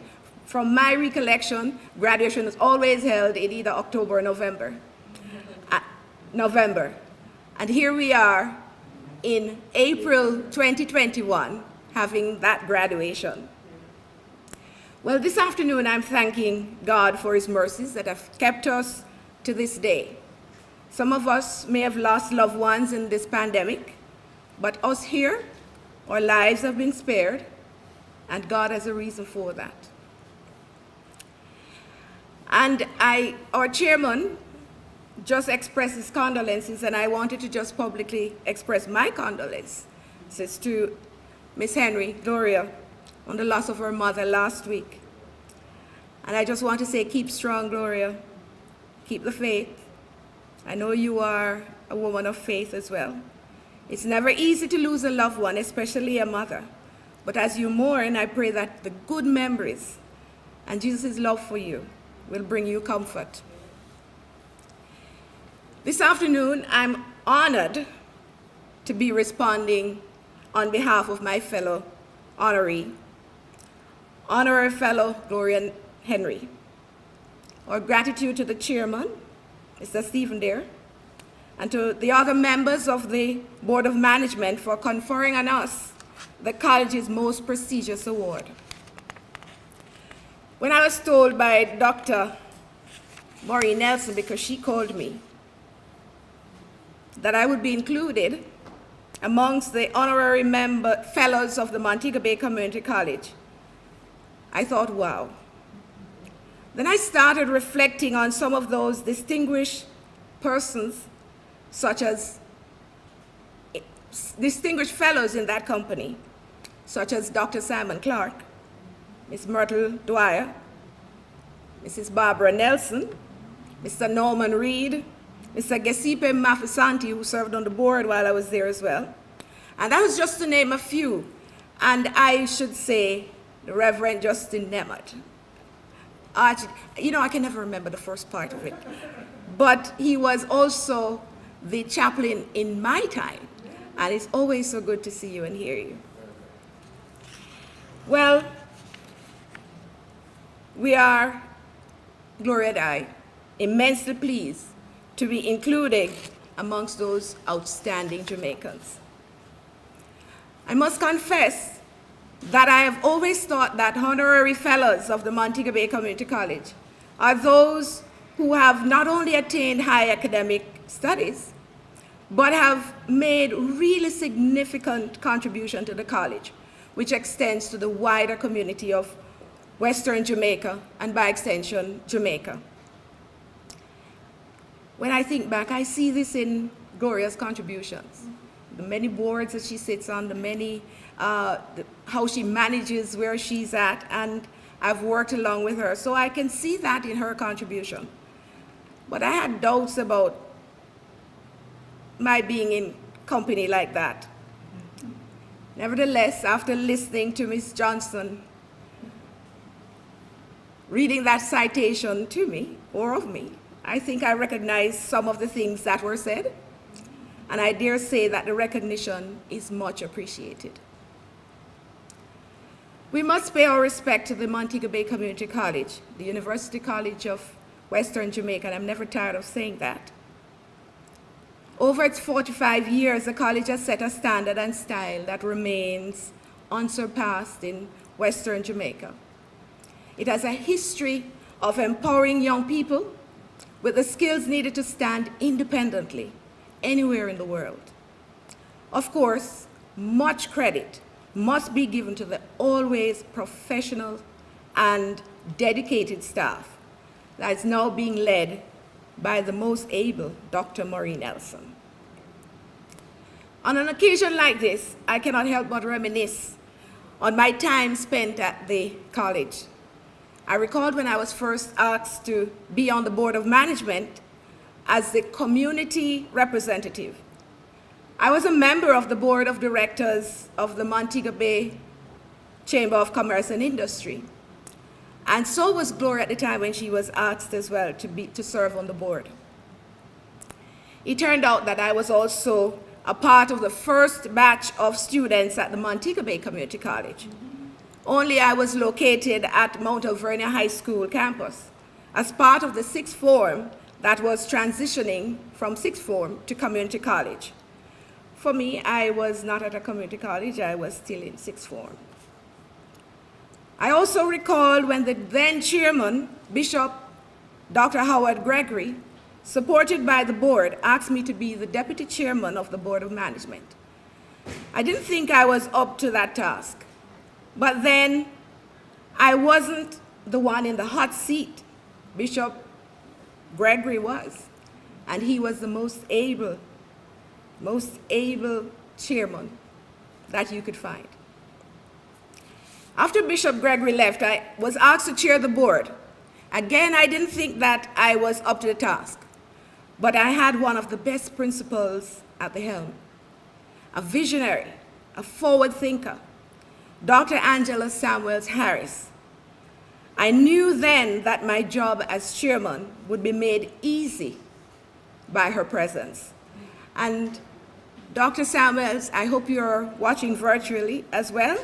From my recollection, graduation is always held in either October or November. And here we are in April 2021 having that graduation. Well, this afternoon I'm thanking God for his mercies that have kept us to this day. Some of us may have lost loved ones in this pandemic, but us here, our lives have been spared, and God has a reason for that. And our chairman just expressed his condolences, and I wanted to just publicly express my condolences to Miss Henry, Gloria, on the loss of her mother last week. And I just want to say, keep strong, Gloria. Keep the faith. I know you are a woman of faith as well. It's never easy to lose a loved one, especially a mother. But as you mourn, I pray that the good memories and Jesus' love for you will bring you comfort. This afternoon, I'm honored to be responding on behalf of my fellow honorary fellow Gloria Henry. Our gratitude to the chairman, Mr. Stephen Dare, and to the other members of the Board of Management for conferring on us the college's most prestigious award. When I was told by Dr. Maureen Nelson, because she called me, that I would be included amongst the honorary fellows of the Montego Bay Community College, I thought, wow. Then I started reflecting on some of those distinguished persons, such as distinguished fellows in that company, such as Dr. Simon Clark, Ms. Myrtle Dwyer, Mrs. Barbara Nelson, Mr. Norman Reed, Mr. Gesipe Mafisanti, who served on the board while I was there as well. And that was just to name a few. And I should say the Reverend Justin Nemeth. I can never remember the first part of it. But he was also the chaplain in my time. And it's always so good to see you and hear you. Well, we are, Gloria and I, immensely pleased to be included amongst those outstanding Jamaicans. I must confess that I have always thought that honorary fellows of the Montego Bay Community College are those who have not only attained high academic studies, but have made really significant contribution to the college, which extends to the wider community of Western Jamaica and by extension, Jamaica. When I think back, I see this in Gloria's contributions. The many boards that she sits on, how she manages where she's at, and I've worked along with her. So I can see that in her contribution. But I had doubts about my being in company like that. Nevertheless, after listening to Ms. Johnson reading that citation to me, or of me, I think I recognize some of the things that were said, and I dare say that the recognition is much appreciated. We must pay our respect to the Montego Bay Community College, the University College of Western Jamaica, and I'm never tired of saying that. Over its 45 years, the college has set a standard and style that remains unsurpassed in Western Jamaica. It has a history of empowering young people with the skills needed to stand independently anywhere in the world. Of course, much credit must be given to the always professional and dedicated staff that is now being led by the most able Dr. Maureen Nelson. On an occasion like this, I cannot help but reminisce on my time spent at the college. I recalled when I was first asked to be on the Board of Management as the community representative. I was a member of the Board of Directors of the Montego Bay Chamber of Commerce and Industry. And so was Gloria at the time when she was asked as well to serve on the board. It turned out that I was also a part of the first batch of students at the Montego Bay Community College. only I was located at Mount Alvernia High School campus as part of the sixth form that was transitioning from sixth form to community college. For me, I was not at a community college, I was still in sixth form. I also recall when the then chairman, Bishop Dr. Howard Gregory, supported by the board, asked me to be the deputy chairman of the Board of Management. I didn't think I was up to that task, but then I wasn't the one in the hot seat. Bishop Gregory was, and he was the most able chairman that you could find. After Bishop Gregory left, I was asked to chair the board. Again, I didn't think that I was up to the task, but I had one of the best principals at the helm, a visionary, a forward thinker, Dr. Angela Samuels Harris. I knew then that my job as chairman would be made easy by her presence. And Dr. Samuels, I hope you're watching virtually as well.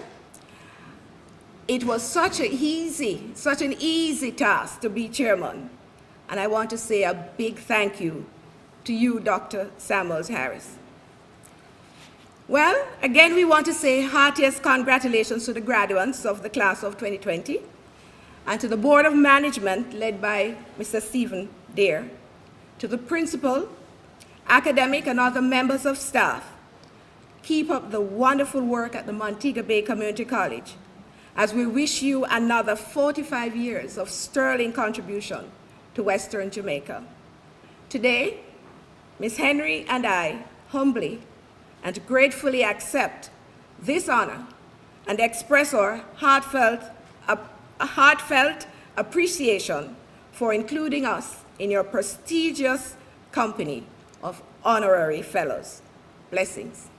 It was such an easy task to be chairman. And I want to say a big thank you to you, Dr. Samuels Harris. Well, again, we want to say heartiest congratulations to the graduates of the class of 2020 and to the Board of Management led by Mr. Stephen Dare, to the principal, academic, and other members of staff. Keep up the wonderful work at the Montego Bay Community College as we wish you another 45 years of sterling contribution to Western Jamaica. Today, Ms. Henry and I humbly and gratefully accept this honor and express our heartfelt appreciation for including us in your prestigious company of honorary fellows. Blessings.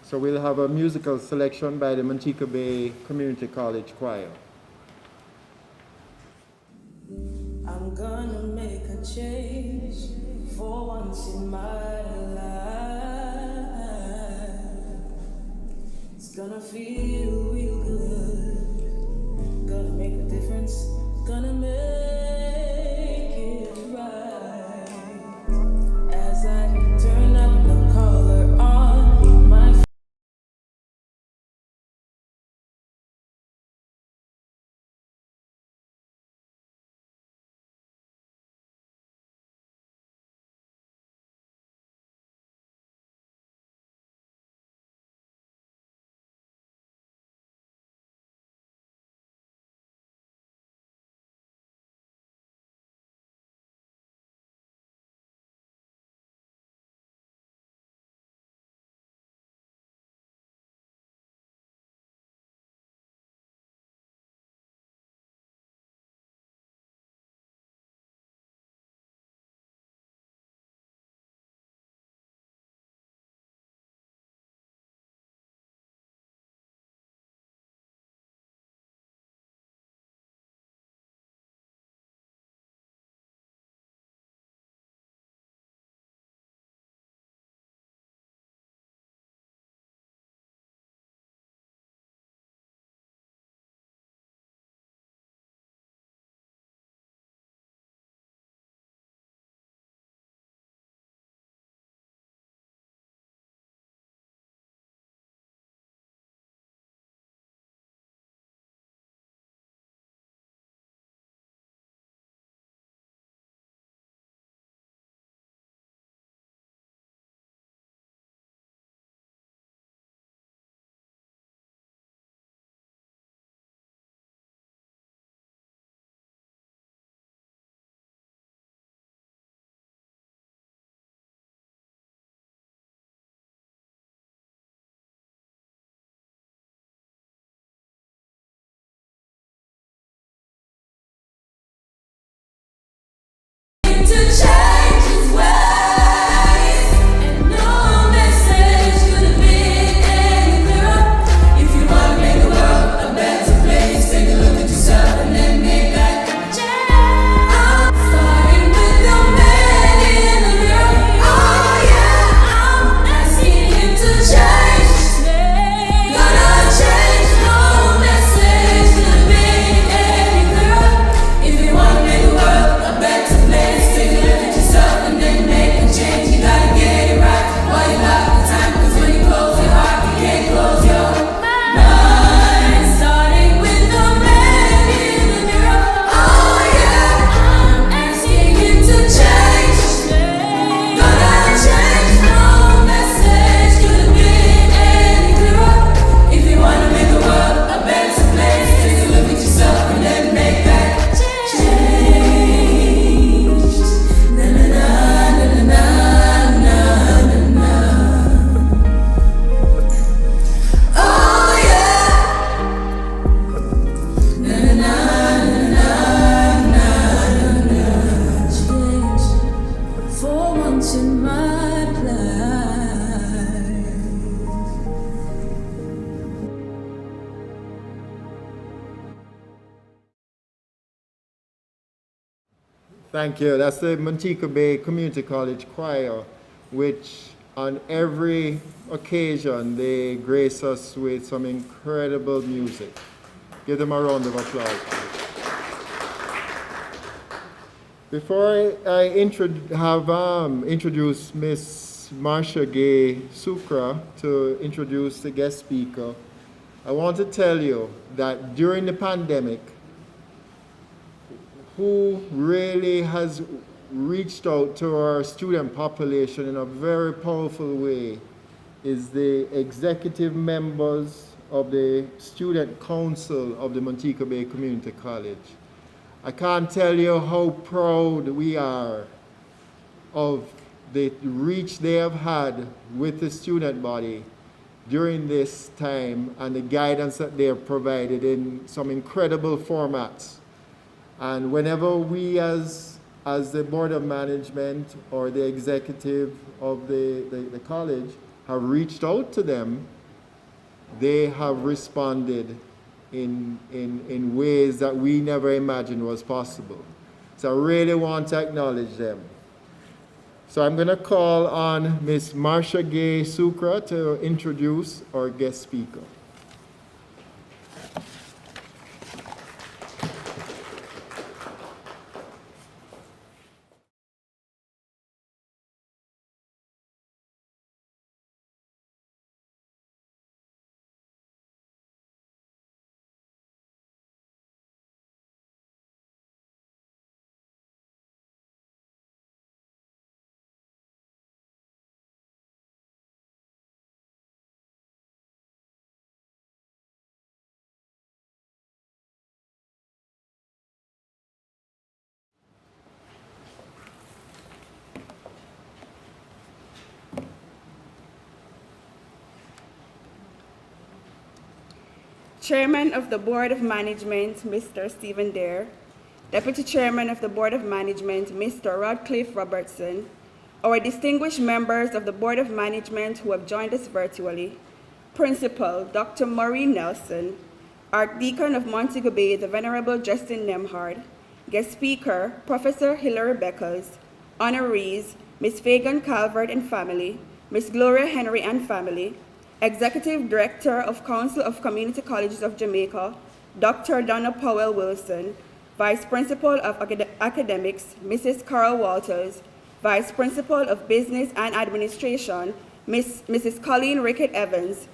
So we'll have a musical selection by the Montego Bay Community College Choir. I'm gonna make a change for once in my life. It's gonna feel real good. Gonna make a difference. Gonna make it right. As I turn up the color on my Thank you. That's the Montego Bay Community College Choir, which on every occasion they grace us with some incredible music. Give them a round of applause, please. Before I introduce Miss Marsha Gay Sukra to introduce the guest speaker, I want to tell you that during the pandemic, who really has reached out to our student population in a very powerful way is the executive members of the Student Council of the Montego Bay Community College. I can't tell you how proud we are of the reach they have had with the student body during this time and the guidance that they have provided in some incredible formats. And whenever we as the Board of Management or the executive of the college have reached out to them, they have responded in ways that we never imagined was possible. So I really want to acknowledge them. So I'm going to call on Ms. Marsha Gay Sukra to introduce our guest speaker. Chairman of the Board of Management, Mr. Stephen Dare, Deputy Chairman of the Board of Management, Mr. Rodcliffe Robertson, our distinguished members of the Board of Management who have joined us virtually, Principal Dr. Maureen Nelson, Archdeacon of Montego Bay, the Venerable Justin Nemhard, Guest Speaker, Professor Hilary Beckles, Honorees, Ms. Fagan Calvert and family, Ms. Gloria Henry and family, Executive Director of Council of Community Colleges of Jamaica, Dr. Donna Powell Wilson, Vice Principal of Academics, Mrs. Carol Walters, Vice Principal of Business and Administration, Mrs. Colleen Rickett Evans,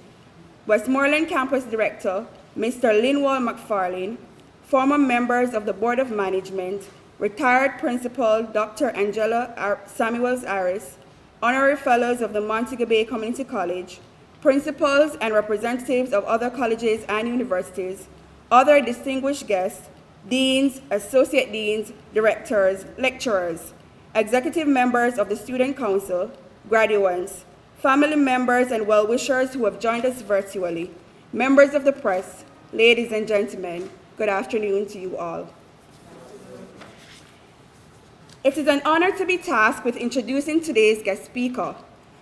Westmoreland Campus Director, Mr. Linwall McFarlane, former members of the Board of Management, retired Principal Dr. Angela Samuels Aris, Honorary Fellows of the Montego Bay Community College, principals and representatives of other colleges and universities, other distinguished guests, deans, associate deans, directors, lecturers, executive members of the Student Council, graduands, family members and well-wishers who have joined us virtually, members of the press, ladies and gentlemen, good afternoon to you all. It is an honor to be tasked with introducing today's guest speaker.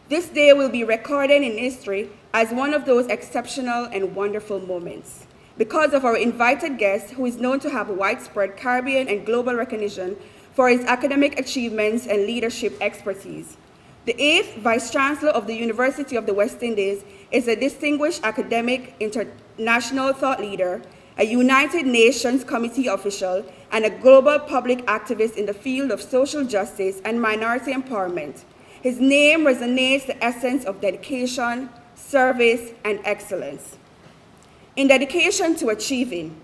This day will be recorded in history as one of those exceptional and wonderful moments because of our invited guest, who is known to have widespread Caribbean and global recognition for his academic achievements and leadership expertise. The 8th Vice Chancellor of the University of the West Indies is a distinguished academic, international thought leader, a United Nations Committee official, and a global public activist in the field of social justice and minority empowerment. His name resonates the essence of dedication, service, and excellence. In dedication to achieving,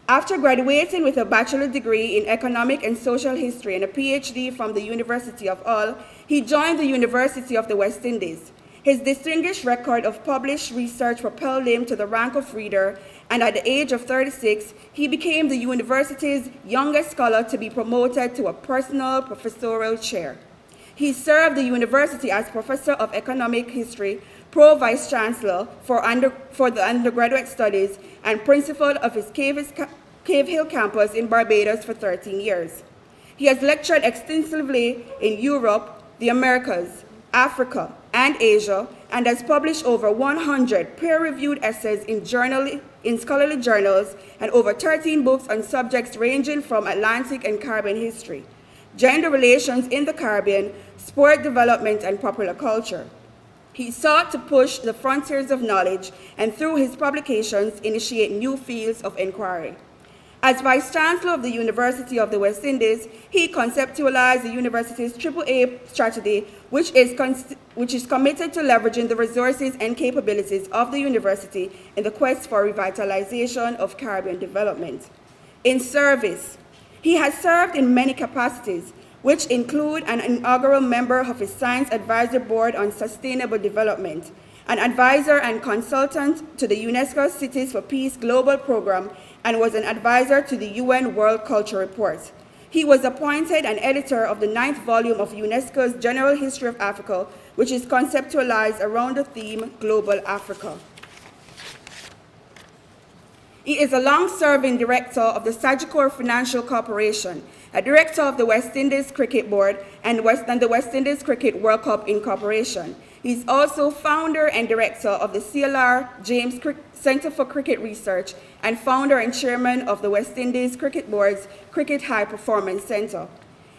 after graduating with a bachelor's degree in economic and social history and a PhD from the University of Hull, he joined the University of the West Indies. His distinguished record of published research propelled him to the rank of reader, and at the age of 36, he became the university's youngest scholar to be promoted to a personal professorial chair. He served the university as Professor of Economic History, Pro Vice Chancellor for the undergraduate studies, and Principal of his Cave Hill campus in Barbados for 13 years. He has lectured extensively in Europe, the Americas, Africa, and Asia, and has published over 100 peer-reviewed essays in scholarly journals and over 13 books on subjects ranging from Atlantic and Caribbean history, gender relations in the Caribbean, sport development, and popular culture. He sought to push the frontiers of knowledge and through his publications initiate new fields of inquiry. As Vice Chancellor of the University of the West Indies, he conceptualized the university's AAA strategy, which is committed to leveraging the resources and capabilities of the university in the quest for revitalization of Caribbean development. In service, he has served in many capacities, which include an inaugural member of his Science Advisory Board on Sustainable Development, an advisor and consultant to the UNESCO Cities for Peace Global Program, and was an advisor to the UN World Culture Report. He was appointed an editor of the 9th volume of UNESCO's General History of Africa, which is conceptualized around the theme Global Africa. He is a long-serving director of the Sagicor Financial Corporation, a director of the West Indies Cricket Board and the West Indies Cricket World Cup Incorporation. He is also founder and director of the CLR James Center for Cricket Research and founder and chairman of the West Indies Cricket Board's Cricket High Performance Center.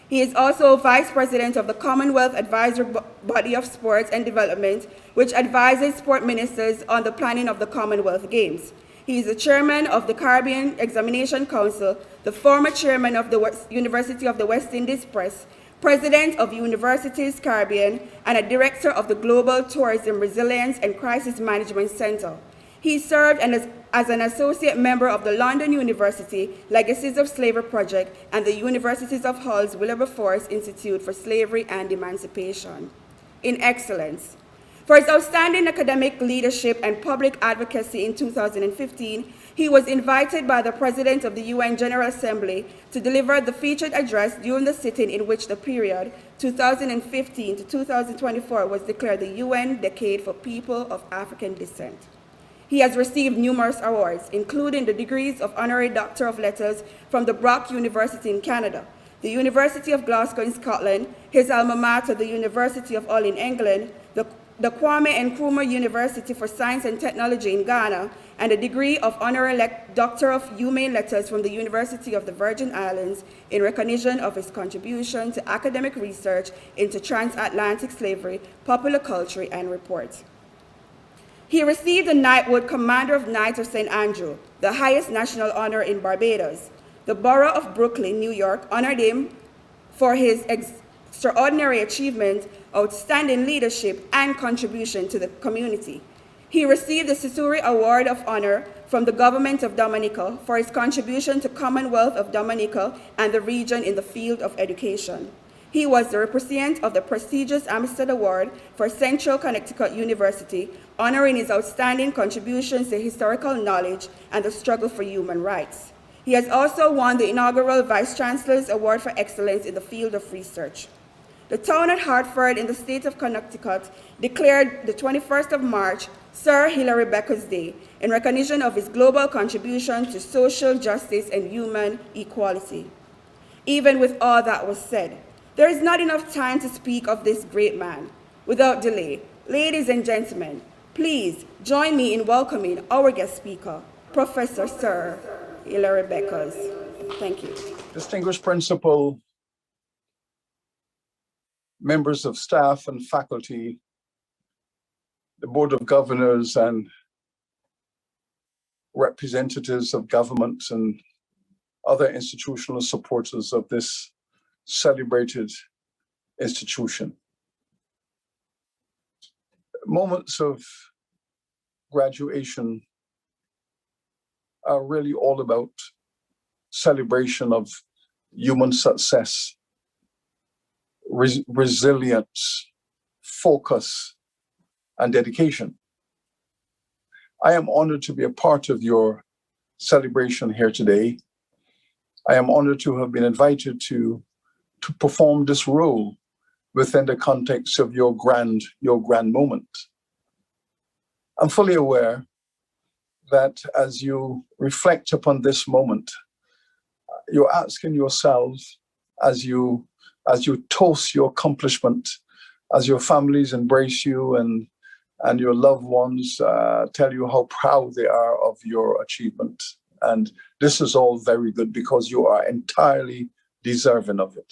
He is also vice president of the Commonwealth Advisory Body of Sports and Development, which advises sport ministers on the planning of the Commonwealth Games. He is the chairman of the Caribbean Examination Council, the former chairman of the University of the West Indies Press, president of Universities Caribbean, and a director of the Global Tourism Resilience and Crisis Management Center. He served as an associate member of the London University Legacies of Slavery Project and the Universities of Hull's Wilberforce Institute for Slavery and Emancipation. In excellence, for his outstanding academic leadership and public advocacy in 2015, he was invited by the President of the UN General Assembly to deliver the featured address during the sitting in which the period 2015 to 2024 was declared the UN Decade for People of African Descent. He has received numerous awards, including the degrees of Honorary Doctor of Letters from the Brock University in Canada, the University of Glasgow in Scotland, his alma mater, the University of Hull in England, the Kwame Nkrumah University for Science and Technology in Ghana, and a degree of Honorary Doctor of Humane Letters from the University of the Virgin Islands in recognition of his contribution to academic research into transatlantic slavery, popular culture, and reports. He received the Knighthood Commander of Knights of St. Andrew, the highest national honor in Barbados. The Borough of Brooklyn, New York, honored him for his extraordinary achievement, outstanding leadership, and contribution to the community. He received the Sisuri Award of Honor from the Government of Dominica for his contribution to Commonwealth of Dominica and the region in the field of education. He was the recipient of the prestigious Amistad Award for Central Connecticut University, honoring his outstanding contributions to historical knowledge and the struggle for human rights. He has also won the inaugural Vice Chancellor's Award for Excellence in the field of research. The town of Hartford in the state of Connecticut declared the 21st of March Sir Hilary Becker's Day in recognition of his global contribution to social justice and human equality. Even with all that was said, there is not enough time to speak of this great man. Without delay, ladies and gentlemen, please join me in welcoming our guest speaker, Professor Sir Hilary Beckers. Thank you. Distinguished Principal, members of staff and faculty, the Board of Governors and representatives of government and other institutional supporters of this celebrated institution. Moments of graduation are really all about celebration of human success, resilience, focus, and dedication. I am honored to be a part of your celebration here today. I am honored to have been invited to perform this role within the context of your grand moment. I'm fully aware that as you reflect upon this moment, you're asking yourselves as you toast your accomplishment, as your families embrace you and your loved ones tell you how proud they are of your achievement. And this is all very good because you are entirely deserving of it.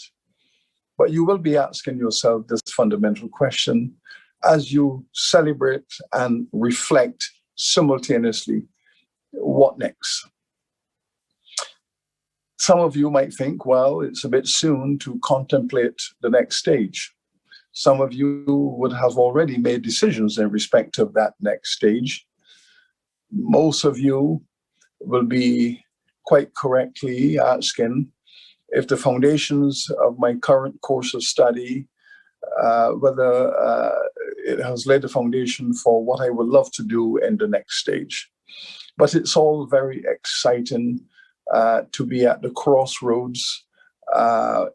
But you will be asking yourself this fundamental question as you celebrate and reflect simultaneously, what next? Some of you might think, well, it's a bit soon to contemplate the next stage. Some of you would have already made decisions in respect of that next stage. Most of you will be quite correctly asking if the foundations of my current course of study, whether it has laid the foundation for what I would love to do in the next stage. But it's all very exciting to be at the crossroads,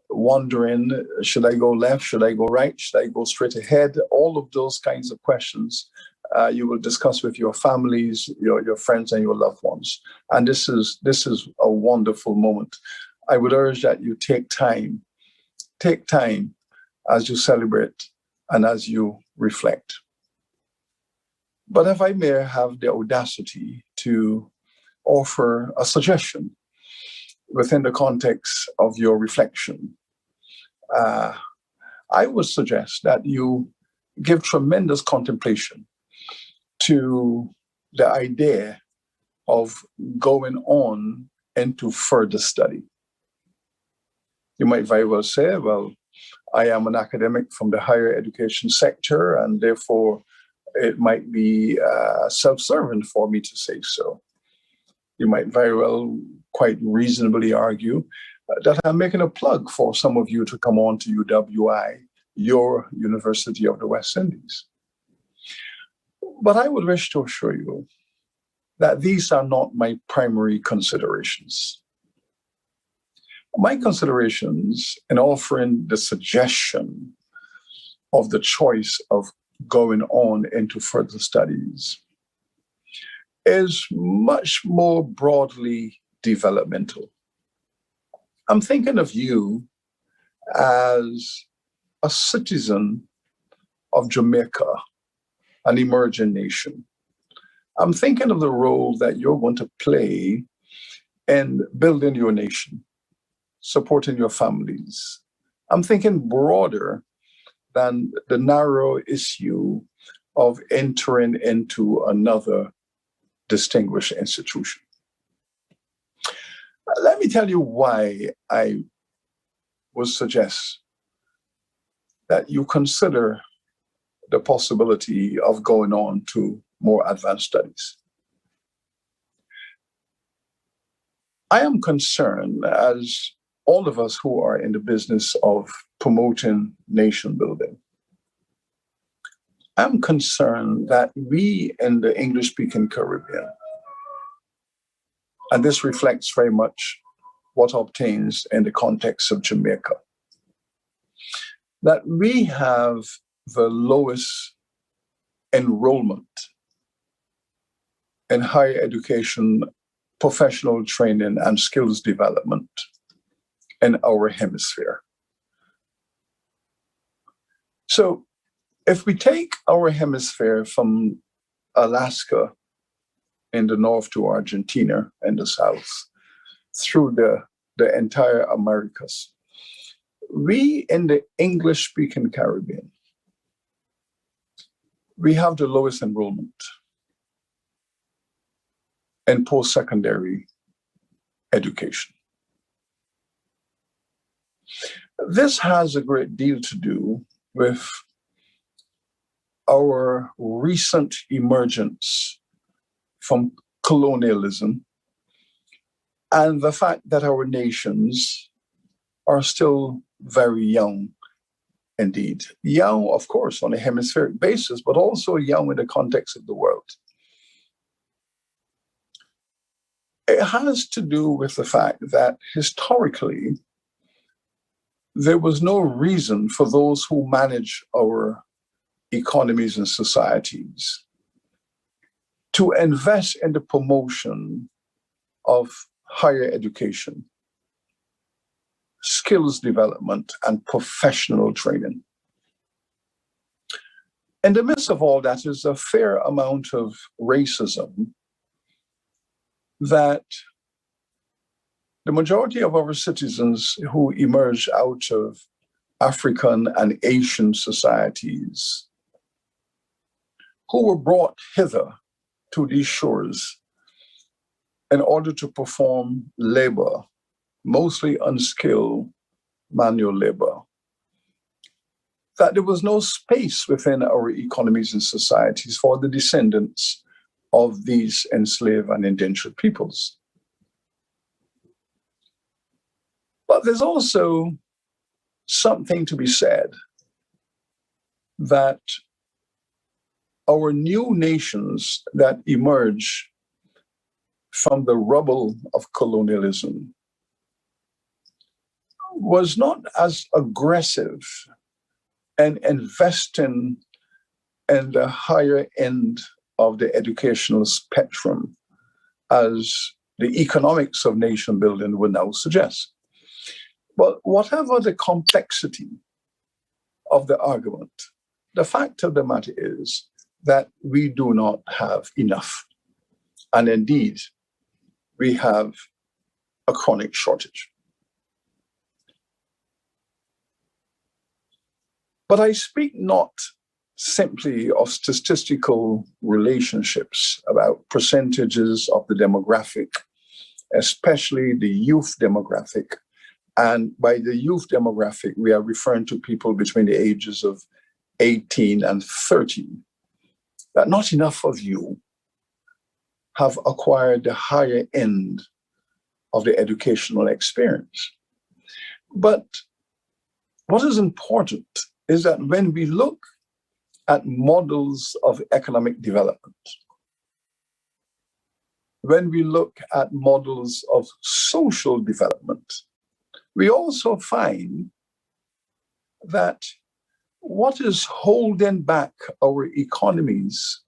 wondering, should I go left? Should I go right? Should I go straight ahead? All of those kinds of questions you will discuss with your families, your friends, and your loved ones. And this is a wonderful moment. I would urge that you take time as you celebrate and as you reflect. But if I may have the audacity to offer a suggestion within the context of your reflection, I would suggest that you give tremendous contemplation to the idea of going on into further study. You might very well say, well, I am an academic from the higher education sector, and therefore it might be self-serving for me to say so. You might very well quite reasonably argue that I'm making a plug for some of you to come on to UWI, your University of the West Indies. But I would wish to assure you that these are not my primary considerations. My considerations in offering the suggestion of the choice of going on into further studies is much more broadly developmental. I'm thinking of you as a citizen of Jamaica, an emerging nation. I'm thinking of the role that you're going to play in building your nation, supporting your families. I'm thinking broader than the narrow issue of entering into another distinguished institution. Let me tell you why I would suggest that you consider the possibility of going on to more advanced studies. I am concerned, as all of us who are in the business of promoting nation building, I'm concerned that we in the English-speaking Caribbean, and this reflects very much what obtains in the context of Jamaica, that we have the lowest enrollment in higher education, professional training, and skills development in our hemisphere. So if we take our hemisphere from Alaska in the north to Argentina in the south, through the entire Americas, we in the English-speaking Caribbean, we have the lowest enrollment in post-secondary education. This has a great deal to do with our recent emergence from colonialism and the fact that our nations are still very young indeed. Young, of course, on a hemispheric basis, but also young in the context of the world. It has to do with the fact that historically, there was no reason for those who manage our economies and societies to invest in the promotion of higher education, skills development, and professional training. In the midst of all that is a fair amount of racism that the majority of our citizens who emerge out of African and Asian societies who were brought hither to these shores in order to perform labor, mostly unskilled manual labor, that there was no space within our economies and societies for the descendants of these enslaved and indentured peoples. But there's also something to be said that our new nations that emerge from the rubble of colonialism was not as aggressive and investing in the higher end of the educational spectrum as the economics of nation building would now suggest. But whatever the complexity of the argument, the fact of the matter is that we do not have enough. And indeed, we have a chronic shortage. But I speak not simply of statistical relationships about percentages of the demographic, especially the youth demographic. And by the youth demographic, we are referring to people between the ages of 18 and 30, that not enough of you have acquired the higher end of the educational experience. But what is important is that when we look at models of economic development, when we look at models of social development, we also find that what is holding back our economies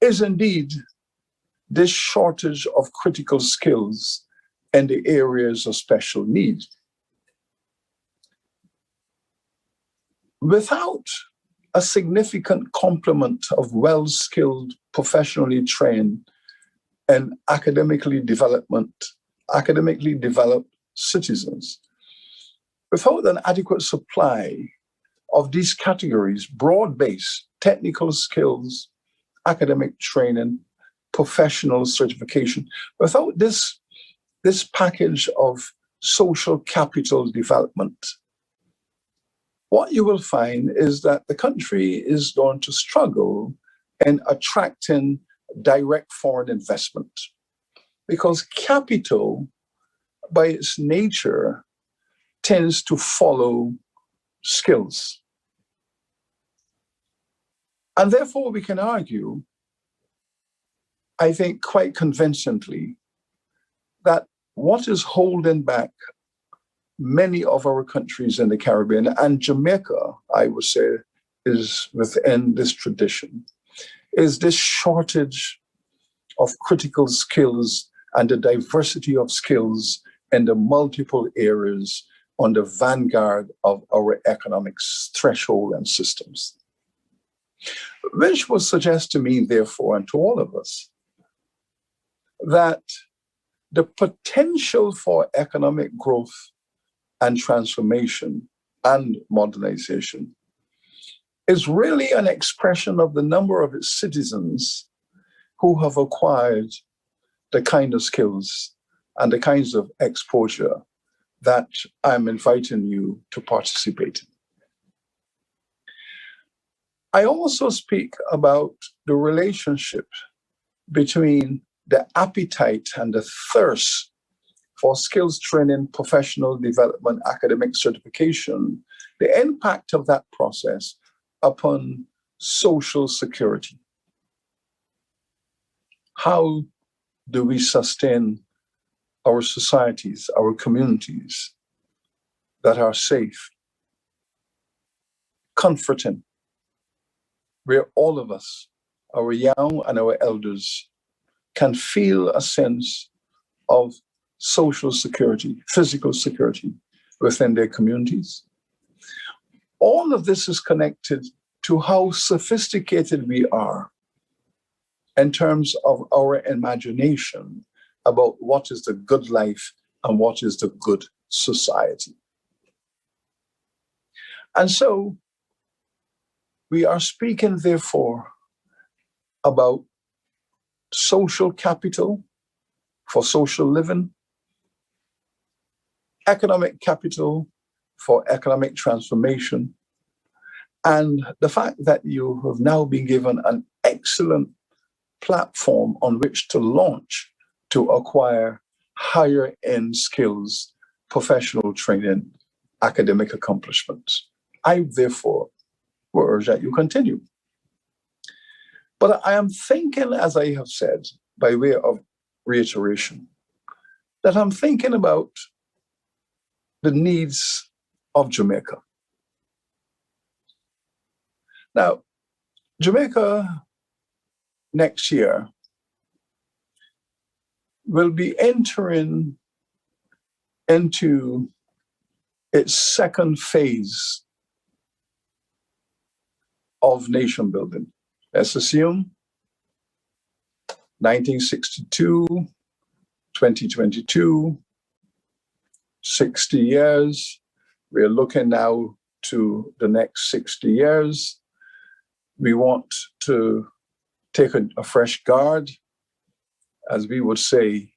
is indeed this shortage of critical skills in the areas of special need. Without a significant complement of well-skilled, professionally trained, and academically developed citizens, without an adequate supply of these categories, broad-based technical skills, academic training, professional certification, without this package of social capital development, what you will find is that the country is going to struggle in attracting direct foreign investment, because capital, by its nature, tends to follow skills. And therefore, we can argue, I think quite convincingly, that what is holding back many of our countries in the Caribbean, and Jamaica, I would say, is within this tradition, is this shortage of critical skills and the diversity of skills in the multiple areas on the vanguard of our economic threshold and systems. Which would suggest to me, therefore, and to all of us, that the potential for economic growth and transformation and modernization is really an expression of the number of its citizens who have acquired the kind of skills and the kinds of exposure that I'm inviting you to participate in. I also speak about the relationship between the appetite and the thirst for skills training, professional development, academic certification, the impact of that process upon social security. How do we sustain our societies, our communities that are safe, comforting, where all of us, our young and our elders, can feel a sense of social security, physical security within their communities? All of this is connected to how sophisticated we are in terms of our imagination about what is the good life and what is the good society. And so we are speaking, therefore, about social capital for social living, economic capital for economic transformation, and the fact that you have now been given an excellent platform on which to launch to acquire higher end skills, professional training, academic accomplishments. I therefore will urge that you continue. But I am thinking, as I have said, by way of reiteration, that I'm thinking about the needs of Jamaica. Now, Jamaica next year will be entering into its second phase of nation building. Let's assume 1962, 2022, 60 years. We're looking now to the next 60 years. We want to take a fresh guard, as we would say,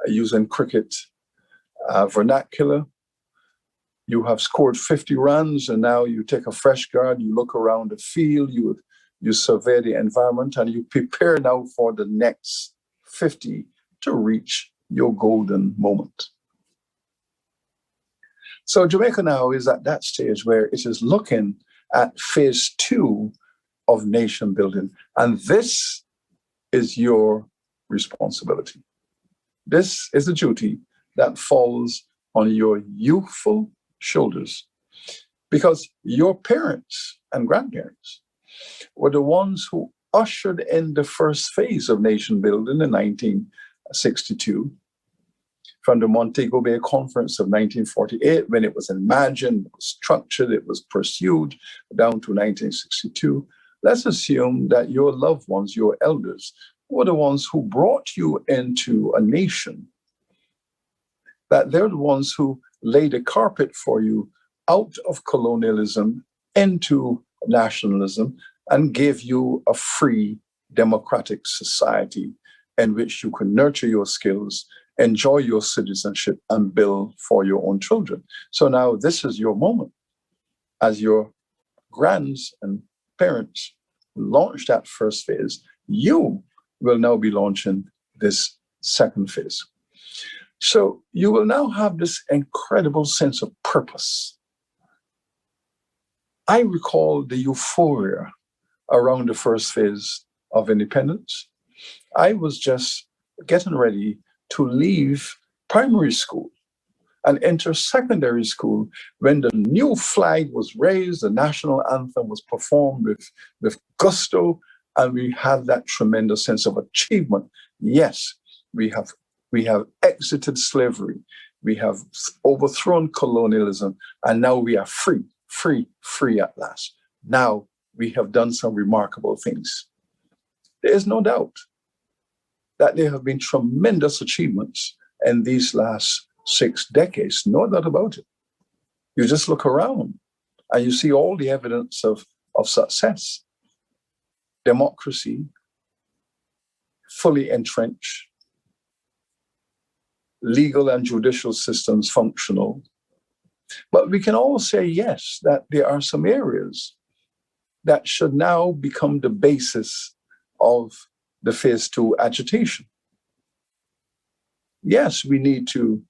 using cricket vernacular. You have scored 50 runs, and now you take a fresh guard, you look around the field, you survey the environment, and you prepare now for the next 50 to reach your golden moment. So Jamaica now is at that stage where it is looking at phase 2 of nation building. And this is your responsibility. This is a duty that falls on your youthful shoulders, because your parents and grandparents were the ones who ushered in the first phase of nation building in 1962. From the Montego Bay Conference of 1948, when it was imagined, it was structured, it was pursued, down to 1962. Let's assume that your loved ones, your elders, were the ones who brought you into a nation, that they're the ones who laid a carpet for you out of colonialism into nationalism and gave you a free democratic society in which you could nurture your skills, enjoy your citizenship, and build for your own children. So now this is your moment. As your grands and parents launch that first phase, you will now be launching this second phase. So you will now have this incredible sense of purpose. I recall the euphoria around the first phase of independence. I was just getting ready to leave primary school and enter secondary school when the new flag was raised, the national anthem was performed with gusto, and we had that tremendous sense of achievement. Yes, we have exited slavery, we have overthrown colonialism, and now we are free at last. Now we have done some remarkable things. There is no doubt that there have been tremendous achievements in these last 6 decades, no doubt about it. You just look around and you see all the evidence of success. Democracy, fully entrenched, legal and judicial systems functional. But we can all say, yes, that there are some areas that should now become the basis of the phase 2 agitation. Yes, we need to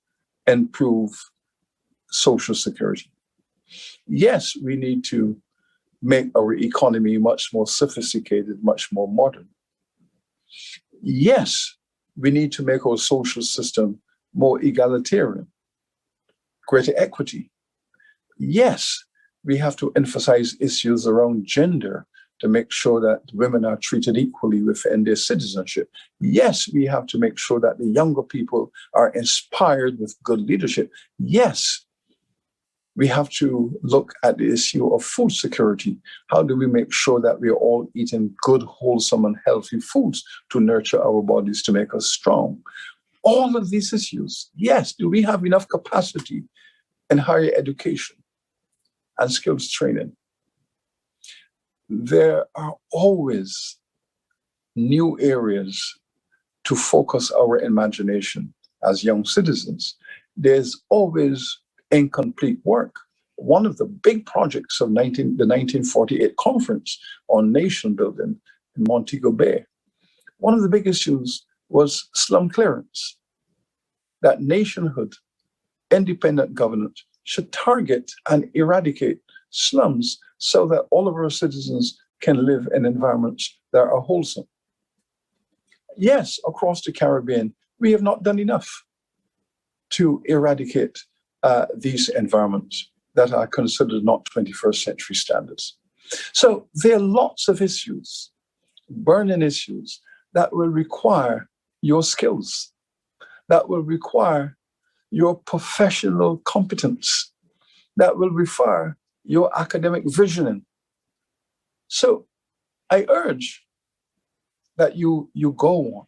improve social security. Yes, we need to make our economy much more sophisticated, much more modern. Yes, we need to make our social system more egalitarian, greater equity. Yes, we have to emphasize issues around gender to make sure that women are treated equally within their citizenship. Yes, we have to make sure that the younger people are inspired with good leadership. Yes, we have to look at the issue of food security. How do we make sure that we're all eating good, wholesome, and healthy foods to nurture our bodies, to make us strong? All of these issues. Yes, do we have enough capacity in higher education? and skills training. There are always new areas to focus our imagination as young citizens. There's always incomplete work. One of the big projects of the 1948 conference on nation building in Montego Bay, one of the big issues was slum clearance, that nationhood, independent government should target and eradicate slums so that all of our citizens can live in environments that are wholesome. Yes, across the Caribbean, we have not done enough to eradicate these environments that are considered not 21st century standards. So there are lots of issues, burning issues, that will require your skills, that will require your professional competence, that will require your academic visioning. So I urge that you go on,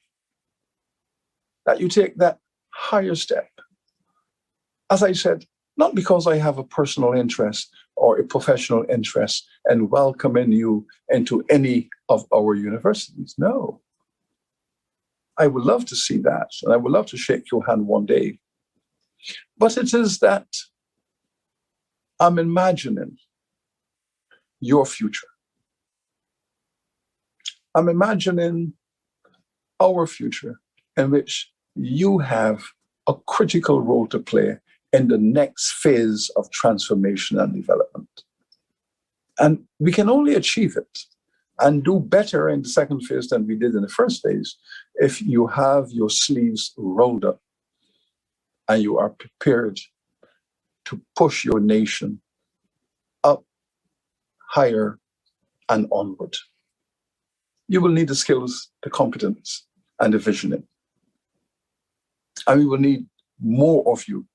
that you take that higher step. As I said, not because I have a personal interest or a professional interest in welcoming you into any of our universities. No. I would love to see that, and I would love to shake your hand one day. But it is that I'm imagining your future. I'm imagining our future in which you have a critical role to play in the next phase of transformation and development. And we can only achieve it and do better in the second phase than we did in the first phase if you have your sleeves rolled up and you are prepared to push your nation up, higher, and onward. You will need the skills, the competence, and the visioning. And we will need more of you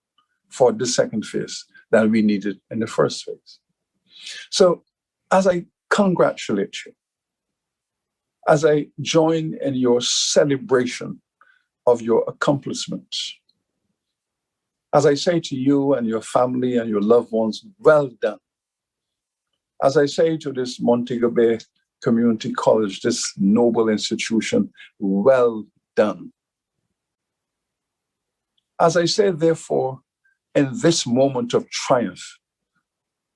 for the second phase than we needed in the first phase. So as I congratulate you, as I join in your celebration of your accomplishments, as I say to you and your family and your loved ones, well done. As I say to this Montego Bay Community College, this noble institution, well done. As I say, therefore, in this moment of triumph,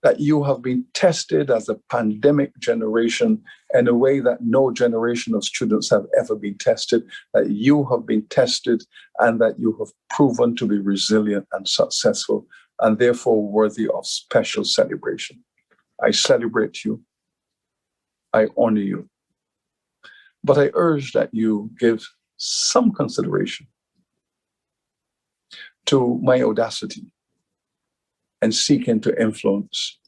that you have been tested as a pandemic generation in a way that no generation of students have ever been tested, that you have been tested and that you have proven to be resilient and successful, and therefore worthy of special celebration. I celebrate you. I honor you. But I urge that you give some consideration to my audacity and seeking to influence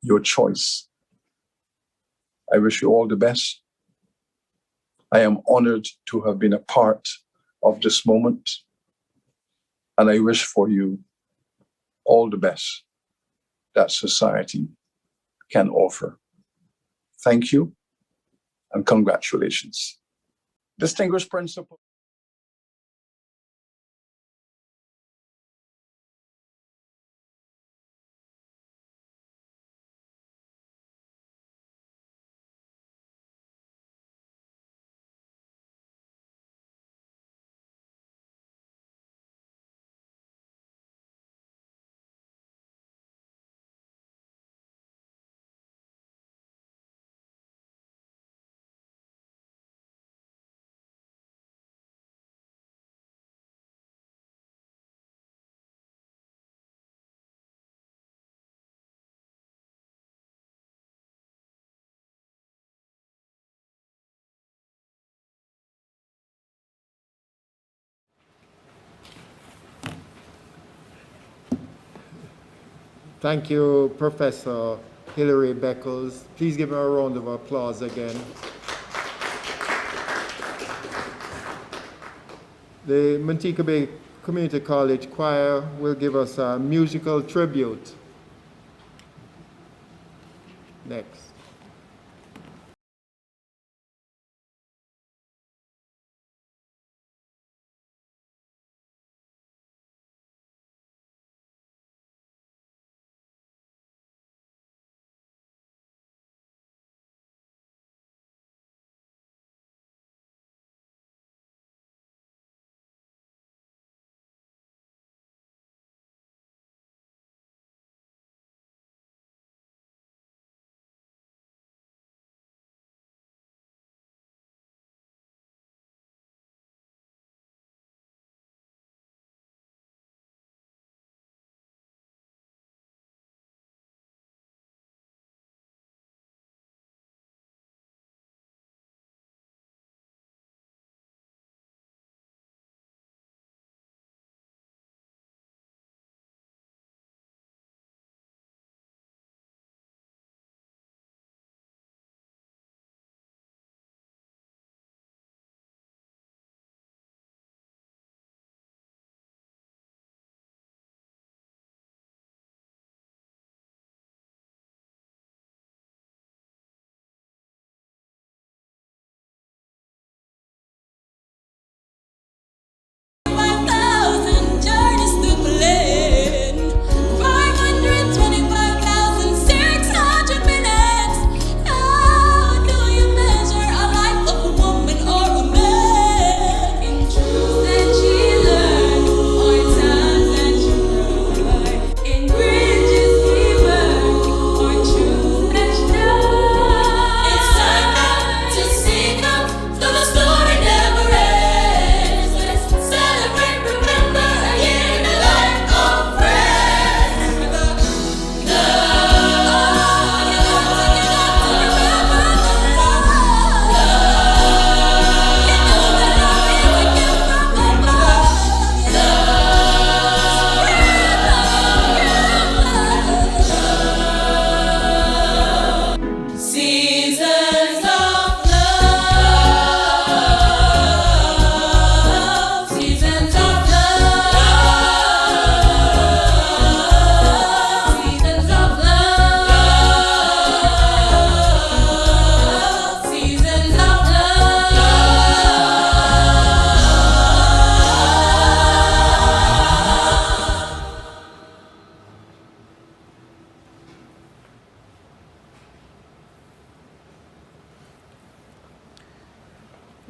your choice. I wish you all the best. I am honored to have been a part of this moment, and I wish for you all the best that society can offer. Thank you and congratulations. Distinguished Principal. Thank you, Professor Hilary Beckles. Please give her a round of applause again. The Montego Bay Community College Choir will give us a musical tribute next.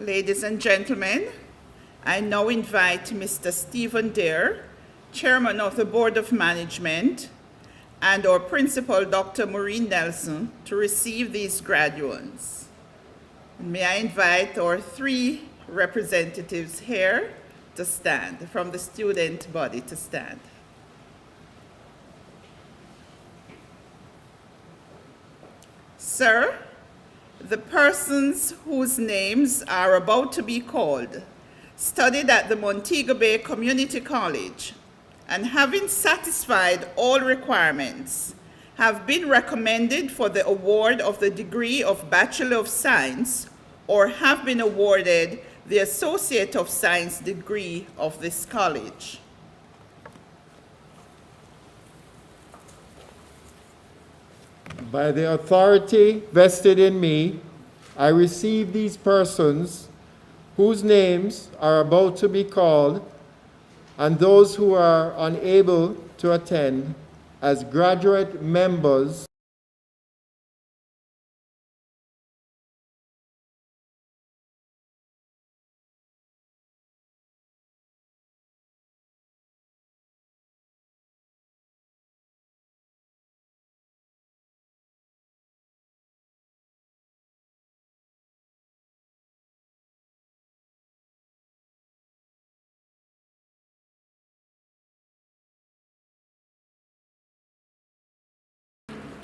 Ladies and gentlemen, I now invite Mr. Stephen Dare, Chairman of the Board of Management, and our Principal, Dr. Maureen Nelson, to receive these graduands. May I invite our 3 representatives here to stand, from the student body to stand. Sir, the persons whose names are about to be called studied at the Montego Bay Community College and, having satisfied all requirements, have been recommended for the award of the degree of Bachelor of Science or have been awarded the Associate of Science degree of this college. By the authority vested in me, I receive these persons whose names are about to be called and those who are unable to attend as graduate members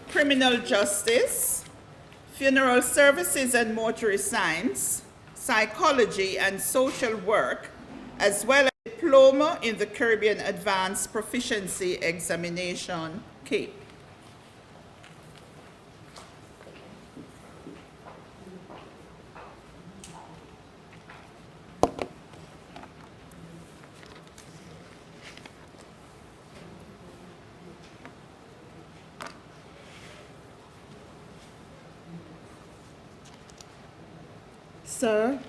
Criminal Justice, Funeral Services and Mortuary Science, Psychology and Social Work, as well as a Diploma in the Caribbean Advanced Proficiency Examination, CAPE. Sir,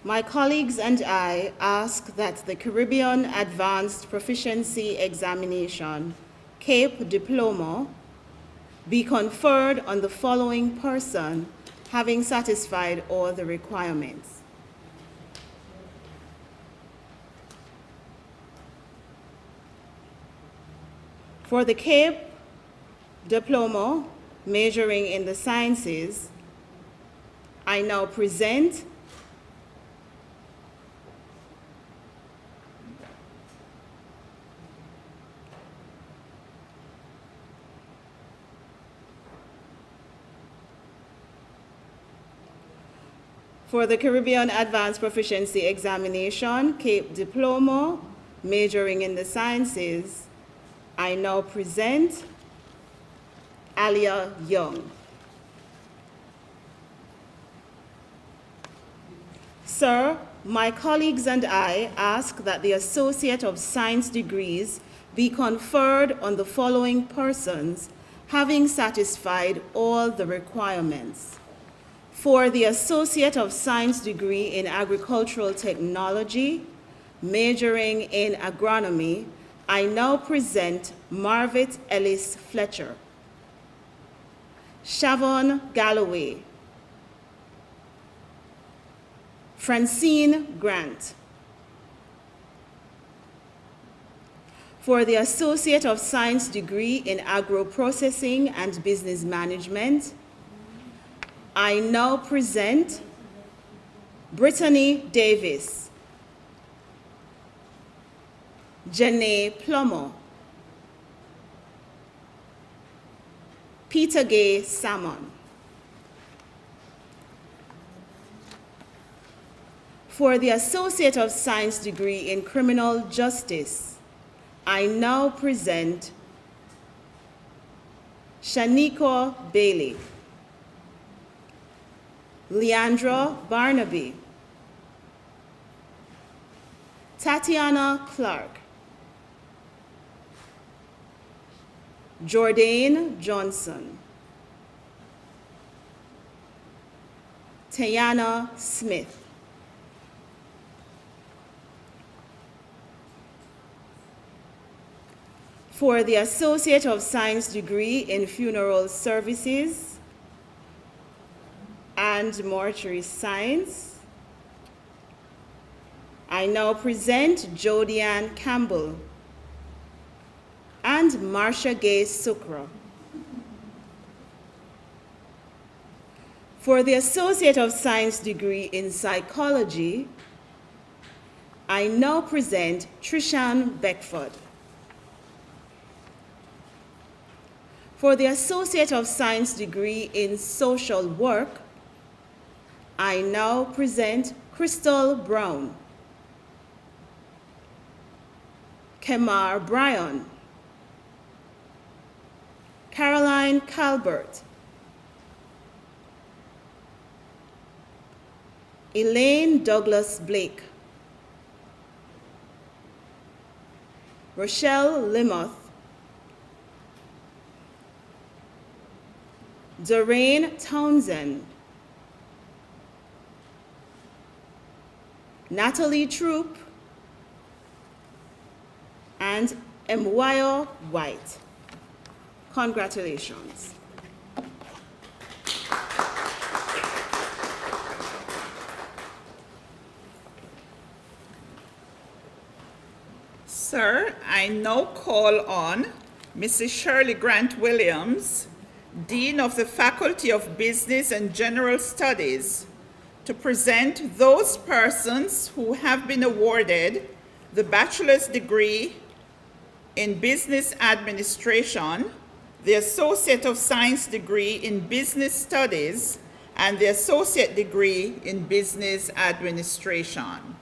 my colleagues and I ask that the Caribbean Advanced Proficiency Examination, CAPE Diploma, be conferred on the following person having satisfied all the requirements. For the CAPE Diploma, majoring in the sciences, I now present for the Caribbean Advanced Proficiency Examination, CAPE Diploma, majoring in the sciences, I now present Alia Young. Sir, my colleagues and I ask that the Associate of Science degrees be conferred on the following persons having satisfied all the requirements. For the Associate of Science degree in Agricultural Technology, majoring in Agronomy, I now present Marvit Ellis Fletcher, Shavon Galloway, Francine Grant. For the Associate of Science degree in Agro-Processing and Business Management, I now present Brittany Davis, Janae Plummer, Peter Gay Salmon. For the Associate of Science degree in Criminal Justice, I now present Shanika Bailey, Leandra Barnaby, Tatiana Clark, Jordan Johnson, Tayana Smith. For the Associate of Science degree in Funeral Services and Mortuary Science, I now present Jodianne Campbell and Marcia Gay Sukra. For the Associate of Science degree in Psychology, I now present Trishan Beckford. For the Associate of Science degree in Social Work, I now present Crystal Brown, Kemar Bryan, Caroline Calbert, Elaine Douglas Blake, Rochelle Limoth, Doreen Townsend, Natalie Troop, and Mwayo White. Congratulations. Sir, I now call on Mrs. Shirley Grant Williams, Dean of the Faculty of Business and General Studies, to present those persons who have been awarded the bachelor's degree in Business Administration, the Associate of Science degree in Business Studies, and the Associate degree in Business Administration.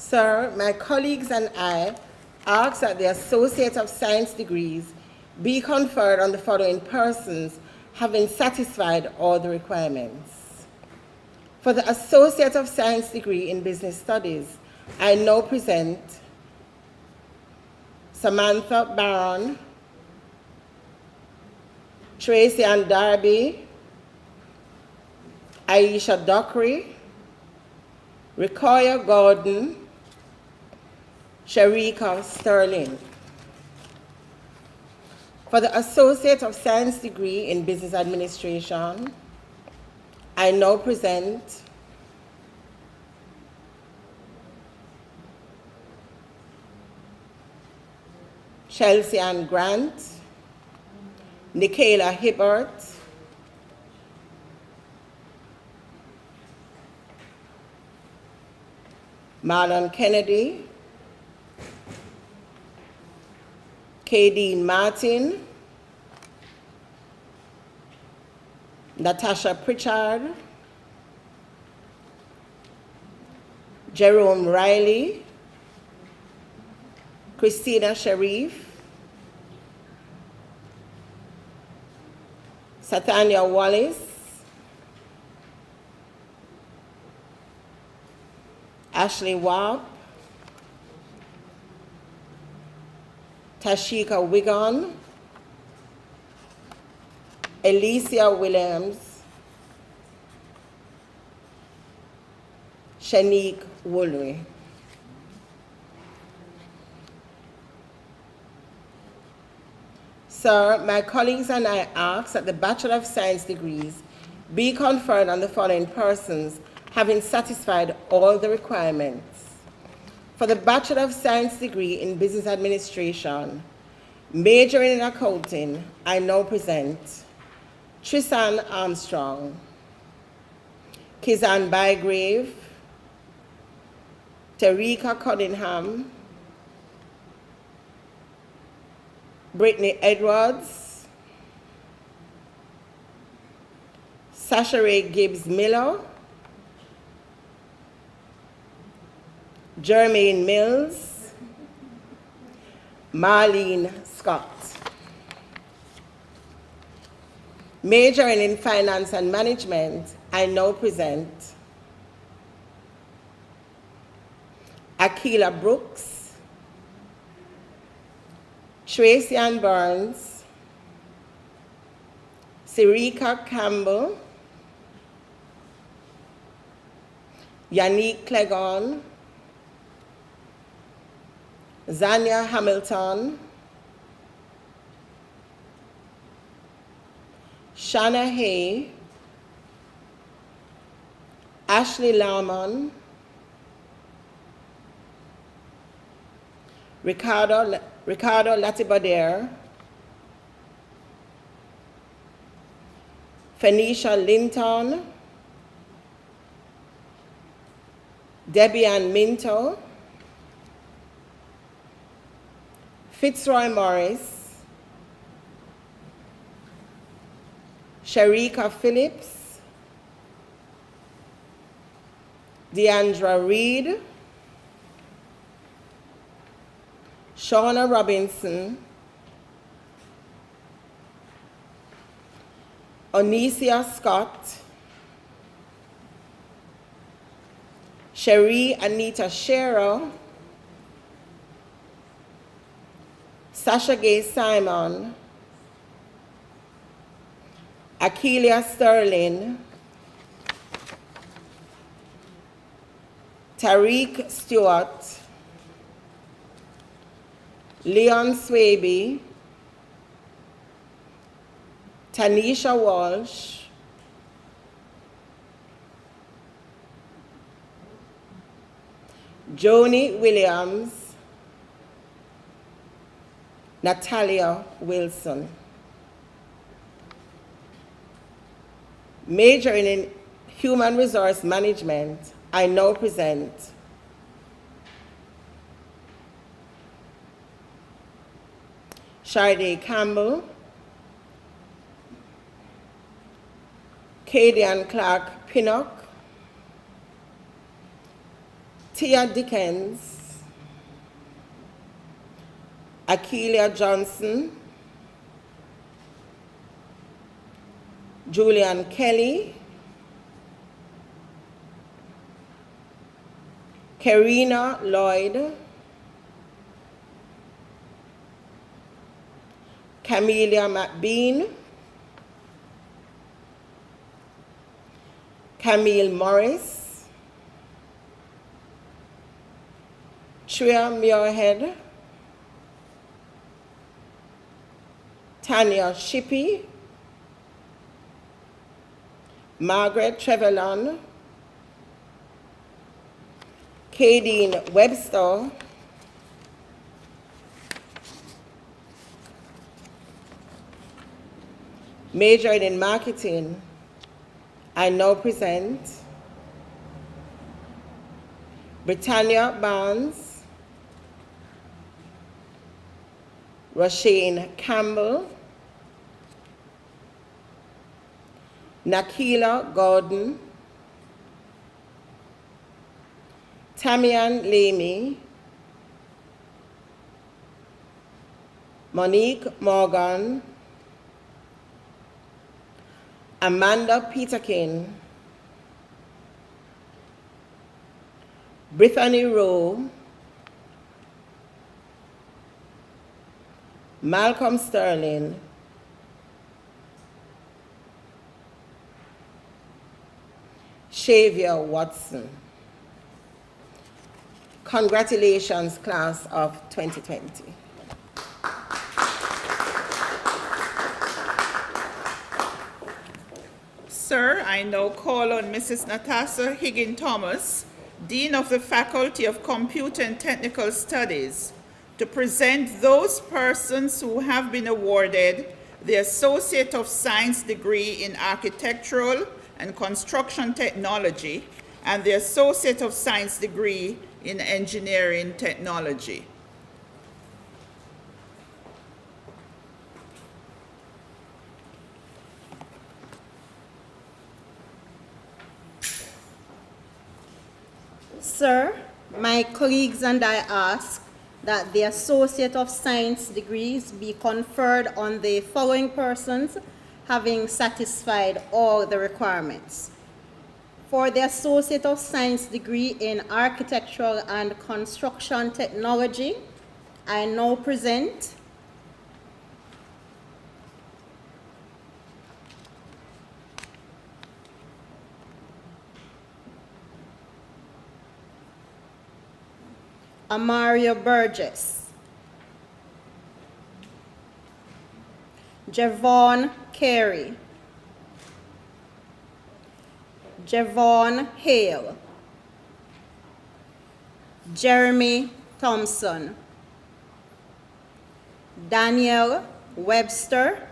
Sir, my colleagues and I ask that the Associate of Science degrees be conferred on the following persons having satisfied all the requirements. For the Associate of Science degree in Business Studies, I now present Samantha Barron, Tracy Ann Darby, Aisha Dockery, Rikoya Gordon, Sharika Sterling. For the Associate of Science degree in Business Administration, I now present Chelsea Ann Grant, Nikayla Hibbert, Marlon Kennedy, Kadeen Martin, Natasha Pritchard, Jerome Riley, Christina Sharif, Satania Wallace, Ashley Wabb, Tashika Wigan, Alicia Williams, Shanique Woolry. Sir, my colleagues and I ask that the Bachelor of Science degrees be conferred on the following persons having satisfied all the requirements. For the Bachelor of Science degree in Business Administration, majoring in accounting, I now present Tristan Armstrong, Kizan Bygrave, Terika Cunningham, Brittany Edwards, Sasha Ray Gibbs Miller, Jermaine Mills, Marlene Scott. Majoring in Finance and Management, I now present Akila Brooks, Tracy Ann Burns, Sirika Campbell, Yannick Clegon, Zania Hamilton, Shanna Hay, Ashley Lauman, Ricardo Latibader, Phoenicia Linton, Debbie Ann Minto, Fitzroy Morris, Sharika Phillips, Deandra Reed, Shauna Robinson, Onisia Scott, Cherie Anita Shero, Sasha Gay Simon, Akeelia Sterling, Tariq Stewart, Leon Swaby, Tanisha Walsh, Joni Williams, Natalia Wilson. Majoring in Human Resource Management, I now present Sharday Campbell, Cadian Clark Pinnock, Tia Dickens, Akeelia Johnson, Julian Kelly, Karina Lloyd, Camelia McBean, Camille Morris, Tria Muirhead, Tanya Shippey, Margaret Trevelyan, Kadeen Webster, majored in marketing, I now present Britannia Barnes, Roshane Campbell, Nakila Gordon, Tamian Lamy, Monique Morgan, Amanda Peterkin, Brittany Rowe, Malcolm Sterling, Xavier Watson. Congratulations, class of 2020. Sir, I now call on Mrs. Natasha Higgin-Thomas, Dean of the Faculty of Computer and Technical Studies, to present those persons who have been awarded the Associate of Science degree in Architectural and Construction Technology and the Associate of Science degree in Engineering Technology. Sir, my colleagues and I ask that the Associate of Science degrees be conferred on the following persons having satisfied all the requirements. For the Associate of Science degree in Architectural and Construction Technology, I now present Amario Burgess, Javon Carey, Javon Hale, Jeremy Thompson, Daniel Webster,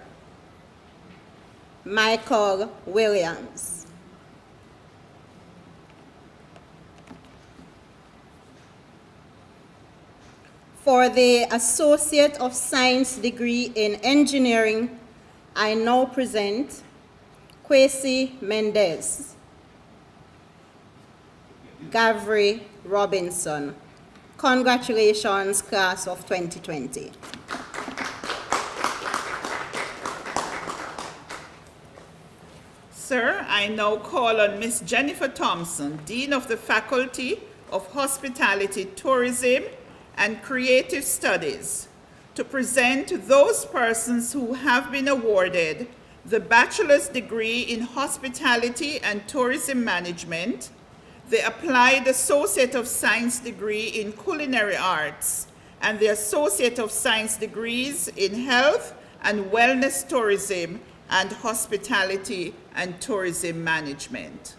Michael Williams. For the Associate of Science degree in Engineering, I now present Kwesi Mendez, Gavri Robinson. Congratulations, class of 2020. Sir, I now call on Ms. Jennifer Thompson, Dean of the Faculty of Hospitality, Tourism, and Creative Studies, to present those persons who have been awarded the bachelor's degree in Hospitality and Tourism Management, the Applied Associate of Science degree in Culinary Arts, and the Associate of Science degrees in Health and Wellness Tourism and Hospitality and Tourism Management.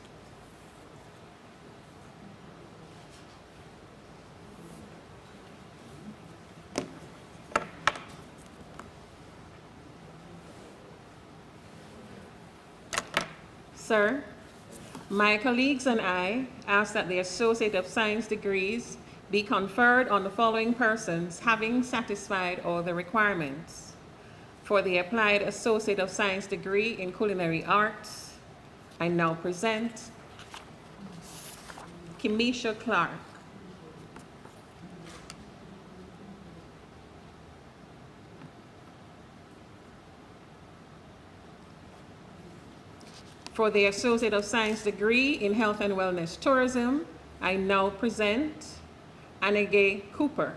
Sir, my colleagues and I ask that the Associate of Science degrees be conferred on the following persons having satisfied all the requirements. For the Applied Associate of Science degree in Culinary Arts, I now present Kimisha Clark, for the Associate of Science degree in Health and Wellness Tourism, I now present Anige Cooper.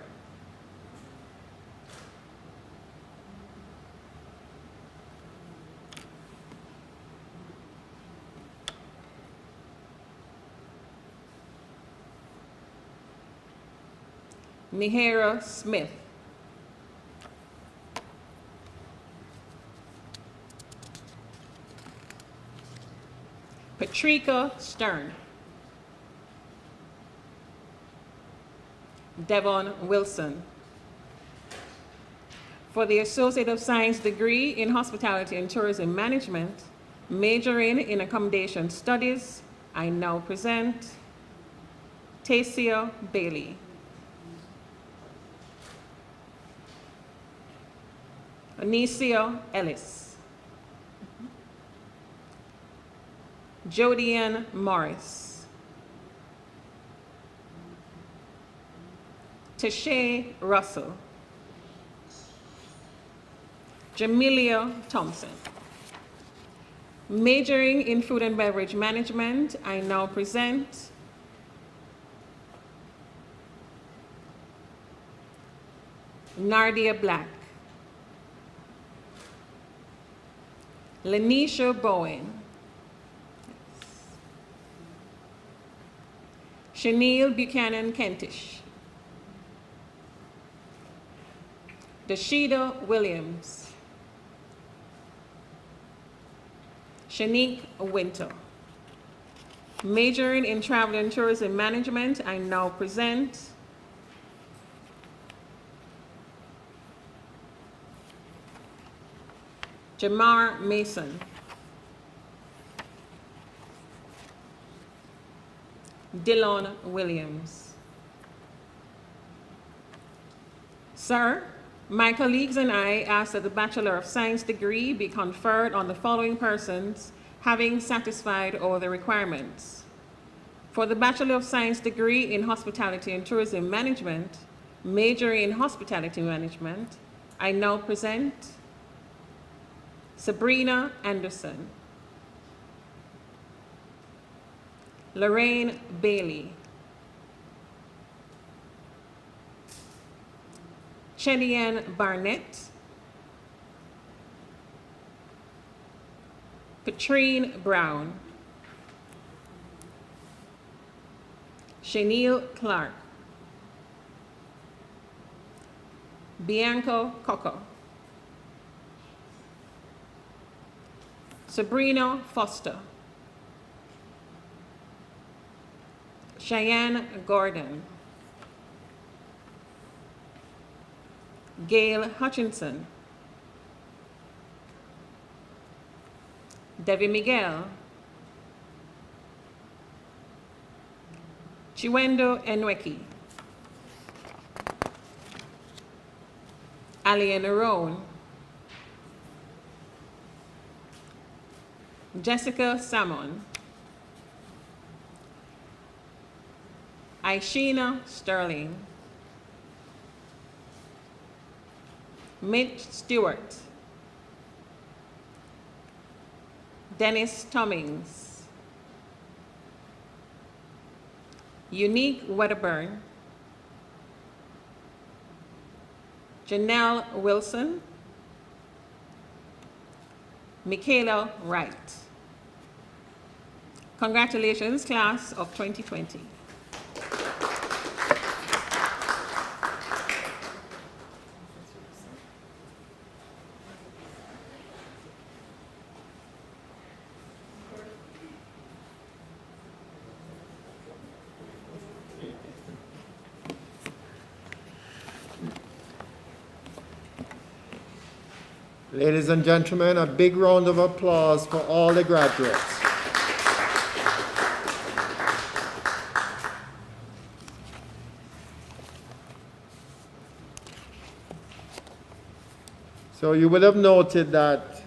Nihera Smith. Patrika Stern. Devon Wilson. For the Associate of Science degree in Hospitality and Tourism Management, majoring in Accommodation Studies, I now present Tasia Bailey. Anicia Ellis. Jodianne Morris. Tashay Russell. Jamelia Thompson. Majoring in Food and Beverage Management, I now present Nardia Black. Lanisha Bowen. Chanel Buchanan Kentish. Dashida Williams. Shanique Winter. Majoring in Travel and Tourism Management, I now present Jamar Mason. Dillon Williams. Sir, my colleagues and I ask that the Bachelor of Science degree be conferred on the following persons having satisfied all the requirements. For the Bachelor of Science degree in Hospitality and Tourism Management, majoring in Hospitality Management, I now present Sabrina Anderson. Lorraine Bailey. Chedienne Barnett. Katrine Brown. Chanel Clark. Bianco Coco, Sabrina Foster, Cheyenne Gordon, Gail Hutchinson, Debbie Miguel, Chiwendo Enweki, Alien Roan, Jessica Salmon, Ishina Sterling, Mitch Stewart, Dennis Tommings, Unique Wedderburn, Janelle Wilson, Michaela Wright. Congratulations, class of 2020. Ladies and gentlemen, a big round of applause for all the graduates. So you would have noted that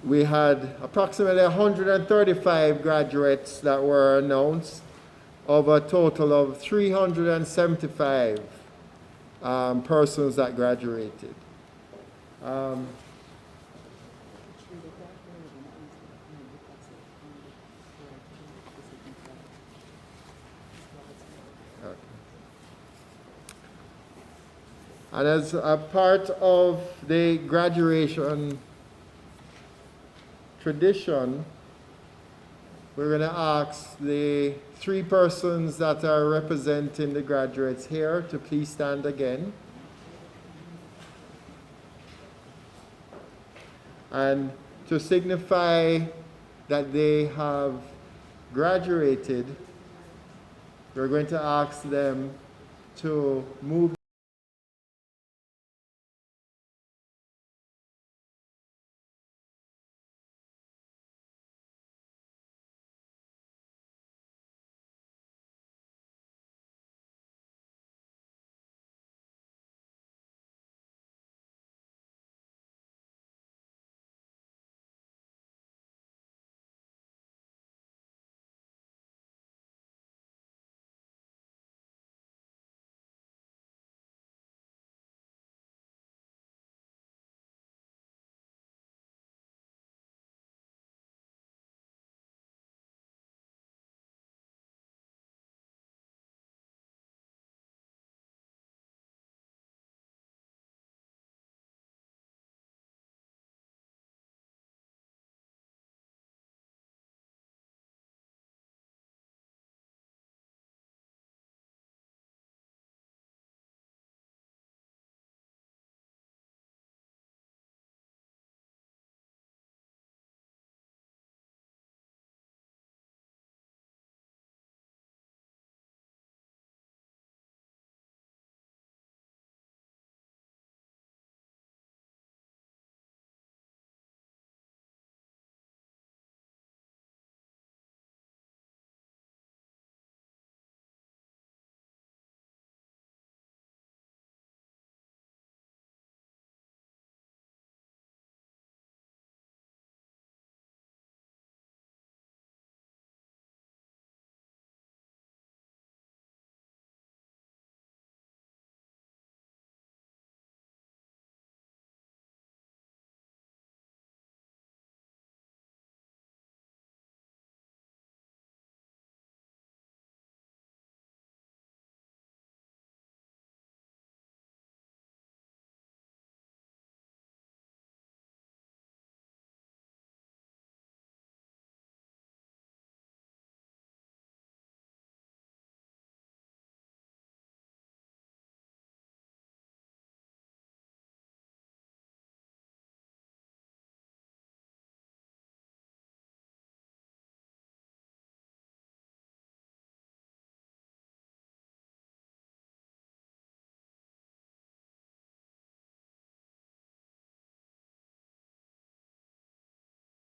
we had approximately 135 graduates that were announced, of a total of 375 persons that graduated. And as a part of the graduation tradition, we're going to ask the three persons that are representing the graduates here to please stand again. And to signify that they have graduated, we're going to ask them to move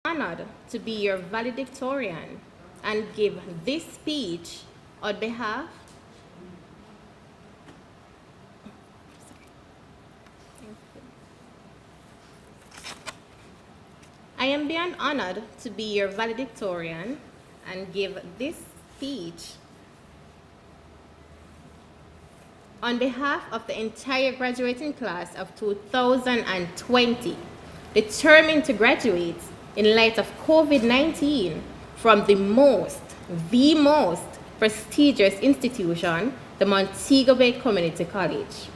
Honored to be your valedictorian and give this speech on behalf I am beyond honored to be your valedictorian and give this speech on behalf of the entire graduating class of 2020, determined to graduate in light of COVID-19 from the most prestigious institution, the Montego Bay Community College.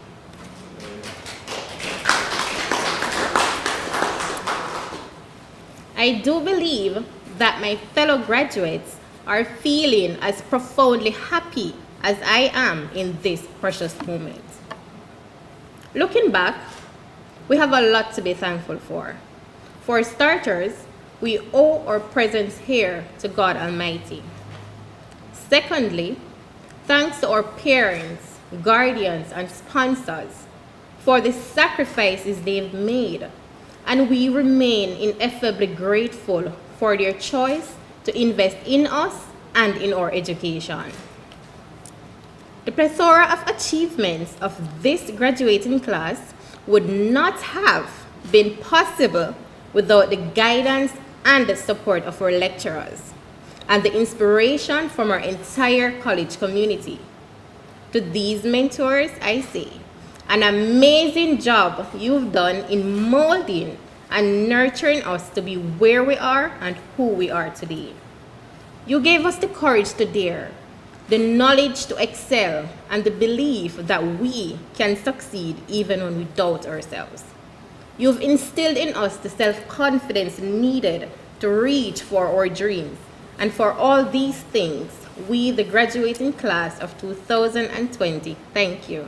I do believe that my fellow graduates are feeling as profoundly happy as I am in this precious moment. Looking back, we have a lot to be thankful for. For starters, we owe our presence here to God Almighty. Secondly, thanks to our parents, guardians, and sponsors for the sacrifices they've made, and we remain ineffably grateful for their choice to invest in us and in our education. The plethora of achievements of this graduating class would not have been possible without the guidance and the support of our lecturers and the inspiration from our entire college community. To these mentors, I say, an amazing job you've done in molding and nurturing us to be where we are and who we are today. You gave us the courage to dare, the knowledge to excel, and the belief that we can succeed even when we doubt ourselves. You've instilled in us the self-confidence needed to reach for our dreams. And for all these things, we, the graduating class of 2020, thank you.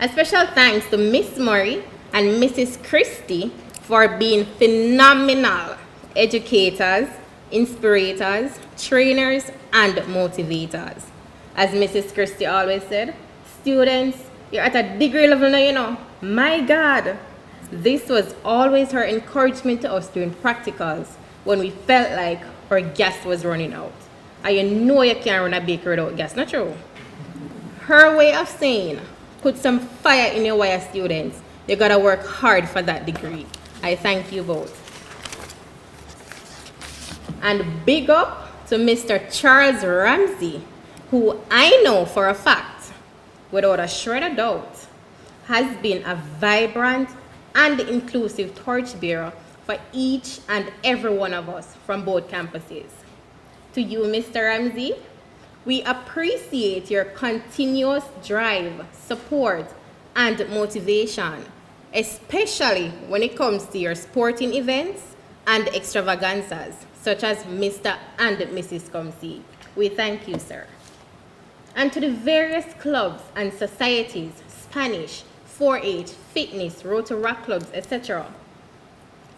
A special thanks to Miss Murray and Mrs. Christie for being phenomenal educators, inspirators, trainers, and motivators. As Mrs. Christie always said, students, you're at a degree level now, you know. My God. This was always her encouragement to us during practicals when we felt like our gas was running out. And you know you can't run a bakery without gas, not true? Her way of saying, put some fire in your wire, students. You gotta work hard for that degree. I thank you both. And big up to Mr. Charles Ramsey, who I know for a fact, without a shred of doubt, has been a vibrant and inclusive torchbearer for each and every one of us from both campuses. To you, Mr. Ramsey, we appreciate your continuous drive, support, and motivation, especially when it comes to your sporting events and extravaganzas, such as Mr. and Mrs. Comsey. We thank you, sir. And to the various clubs and societies, Spanish, 4-H, fitness, Rotary clubs, etc.,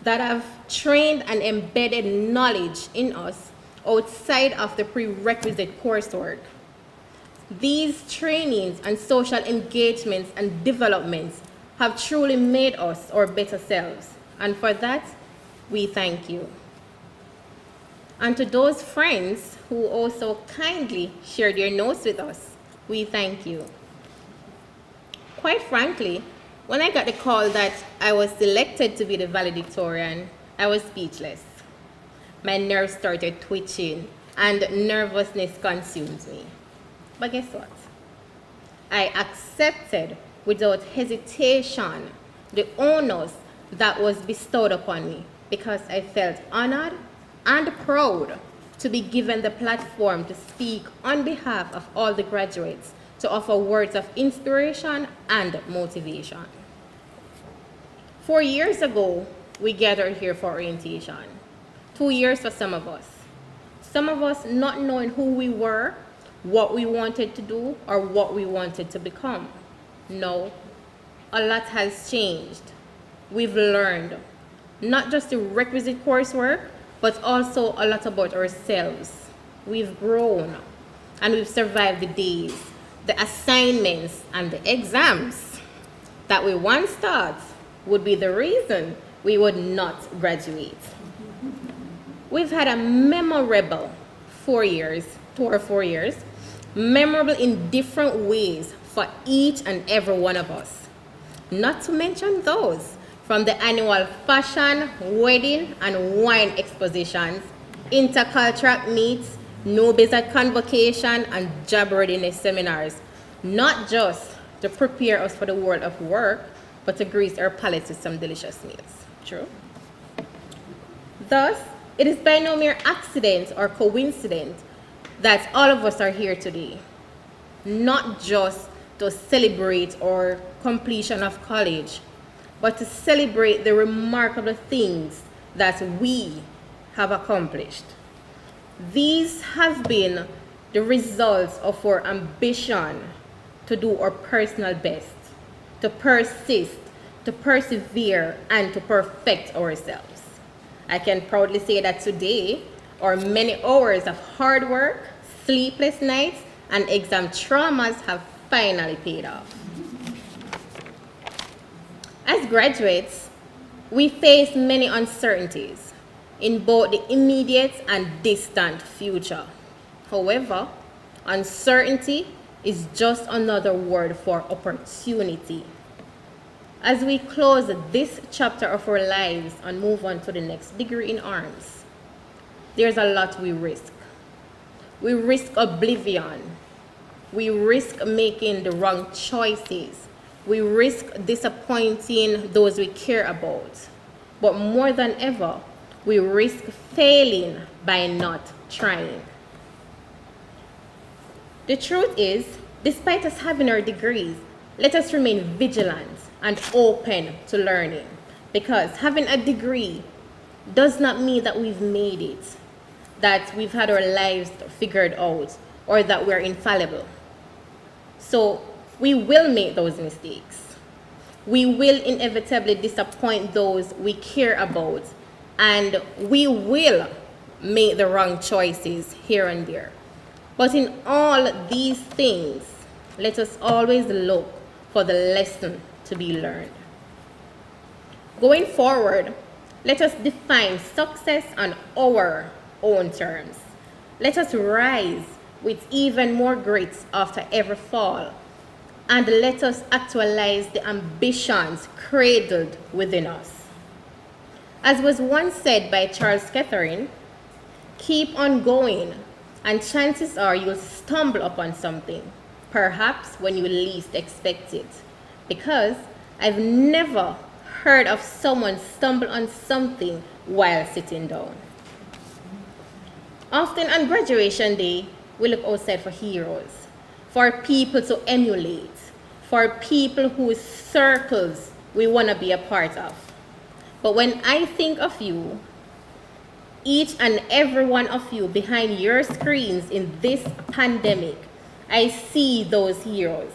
that have trained and embedded knowledge in us outside of the prerequisite coursework. These trainings and social engagements and developments have truly made us our better selves, and for that, we thank you. And to those friends who also kindly shared your notes with us, we thank you. Quite frankly, when I got the call that I was selected to be the valedictorian, I was speechless. My nerves started twitching and nervousness consumed me. But guess what? I accepted without hesitation the honors that was bestowed upon me because I felt honored and proud to be given the platform to speak on behalf of all the graduates to offer words of inspiration and motivation. 4 years ago, we gathered here for orientation. 2 years for some of us. Some of us not knowing who we were, what we wanted to do, or what we wanted to become. No, a lot has changed. We've learned not just the requisite coursework, but also a lot about ourselves. We've grown, and we've survived the days, the assignments, and the exams that we once thought would be the reason we would not graduate. We've had a memorable 4 years, 2 or 4 years, memorable in different ways for each and every one of us. Not to mention those from the annual fashion, wedding, and wine expositions, intercultural meets, no business convocation, and job readiness seminars, not just to prepare us for the world of work, but to grease our palates with some delicious meals. True? Thus, it is by no mere accident or coincidence that all of us are here today, not just to celebrate our completion of college, but to celebrate the remarkable things that we have accomplished. These have been the results of our ambition to do our personal best, to persist, to persevere, and to perfect ourselves. I can proudly say that today, our many hours of hard work, sleepless nights, and exam traumas have finally paid off. As graduates, we face many uncertainties in both the immediate and distant future. However, uncertainty is just another word for opportunity. As we close this chapter of our lives and move on to the next degree in arms, there's a lot we risk. We risk oblivion. We risk making the wrong choices. We risk disappointing those we care about. But more than ever, we risk failing by not trying. The truth is, despite us having our degrees, let us remain vigilant and open to learning, because having a degree does not mean that we've made it, that we've had our lives figured out, or that we're infallible. So we will make those mistakes. We will inevitably disappoint those we care about, and we will make the wrong choices here and there. But in all these things, let us always look for the lesson to be learned. Going forward, let us define success on our own terms. Let us rise with even more grit after every fall, and let us actualize the ambitions cradled within us. As was once said by Charles Catherine, keep on going, and chances are you'll stumble upon something, perhaps when you least expect it. Because I've never heard of someone stumble on something while sitting down. Often on graduation day, we look outside for heroes, for people to emulate, for people whose circles we want to be a part of. But when I think of you, each and every one of you behind your screens in this pandemic, I see those heroes.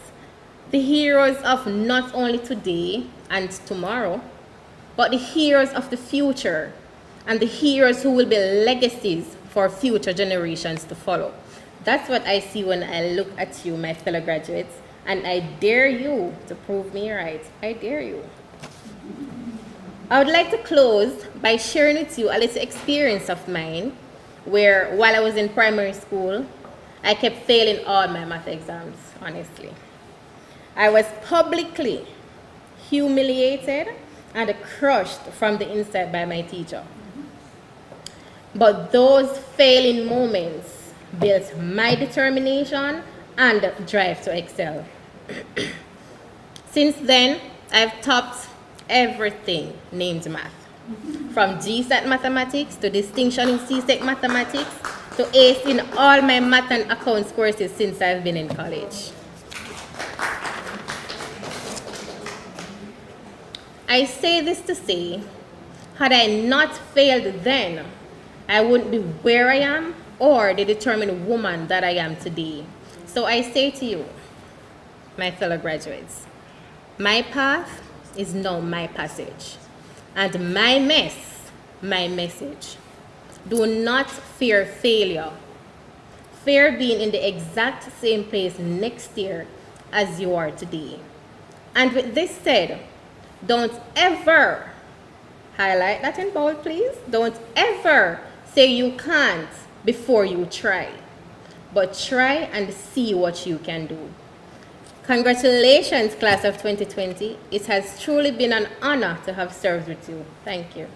The heroes of not only today and tomorrow, but the heroes of the future, and the heroes who will be legacies for future generations to follow. That's what I see when I look at you, my fellow graduates, and I dare you to prove me right. I dare you. I would like to close by sharing with you a little experience of mine where, while I was in primary school, I kept failing all my math exams, honestly. I was publicly humiliated and crushed from the inside by my teacher. But those failing moments built my determination and drive to excel. Since then, I've topped everything named math. From GSAT mathematics to distinction in CSEC mathematics to ace in all my math and accounts courses since I've been in college. I say this to say, had I not failed then, I wouldn't be where I am or the determined woman that I am today. So I say to you, my fellow graduates, my path is now my passage, and my mess, my message. Do not fear failure. Fear being in the exact same place next year as you are today. And with this said, don't ever Highlight that in bold, please. Don't ever say you can't before you try, but try and see what you can do. Congratulations, class of 2020. It has truly been an honor to have served with you. Thank you.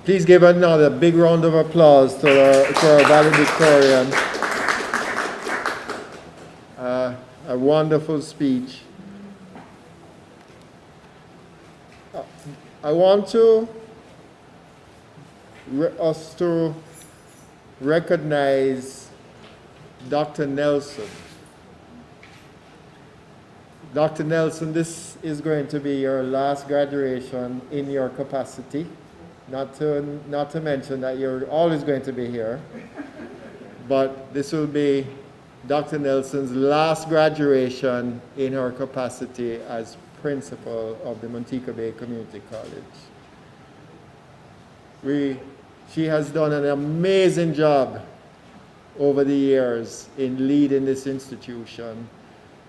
Please give another big round of applause to our valedictorian. A wonderful speech. I want us to recognize Dr. Nelson. Dr. Nelson, this is going to be your last graduation in your capacity. Not to mention that you're always going to be here, but this will be Dr. Nelson's last graduation in her capacity as principal of the Montego Bay Community College. She has done an amazing job over the years in leading this institution,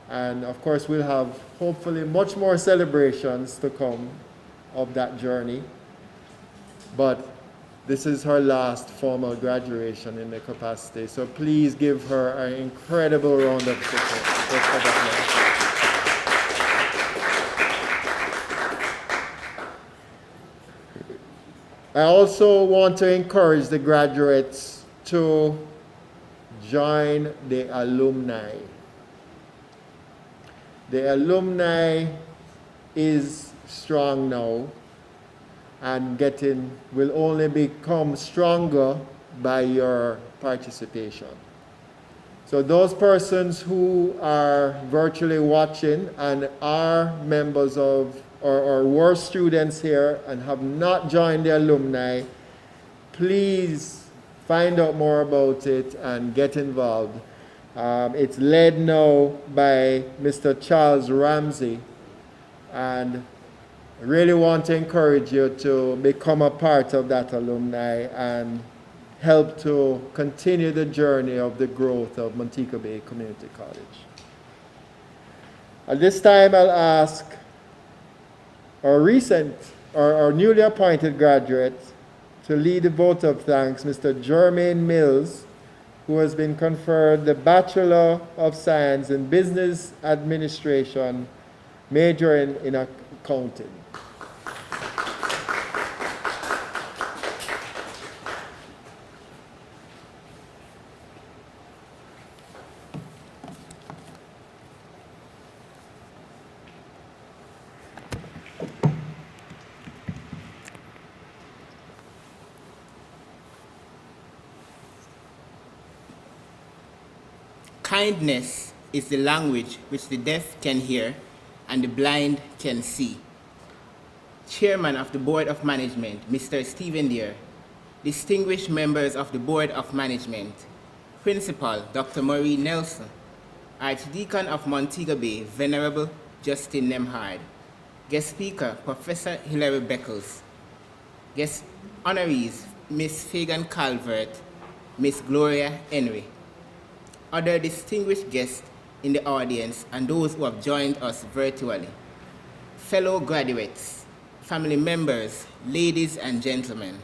and of course we'll have hopefully much more celebrations to come of that journey. But this is her last formal graduation in the capacity. So please give her an incredible round of applause. I also want to encourage the graduates to join the alumni. The alumni is strong now, and will only become stronger by your participation. So those persons who are virtually watching and are members of or were students here and have not joined the alumni, please find out more about it and get involved. It's led now by Mr. Charles Ramsey, and I really want to encourage you to become a part of that alumni and help to continue the journey of the growth of Montego Bay Community College. At this time, I'll ask our newly appointed graduate to lead the vote of thanks, Mr. Jermaine Mills, who has been conferred the Bachelor of Science in Business Administration, major in accounting. Kindness is the language which the deaf can hear and the blind can see. Chairman of the Board of Management, Mr. Stephen Deere, distinguished members of the Board of Management, Principal Dr. Maureen Nelson, Archdeacon of Montego Bay, Venerable Justin Nemhard, Guest Speaker, Professor Hilary Beckles, Guest Honorees, Miss Fagan Calvert, Miss Gloria Henry, other distinguished guests in the audience and those who have joined us virtually, fellow graduates, family members, ladies and gentlemen.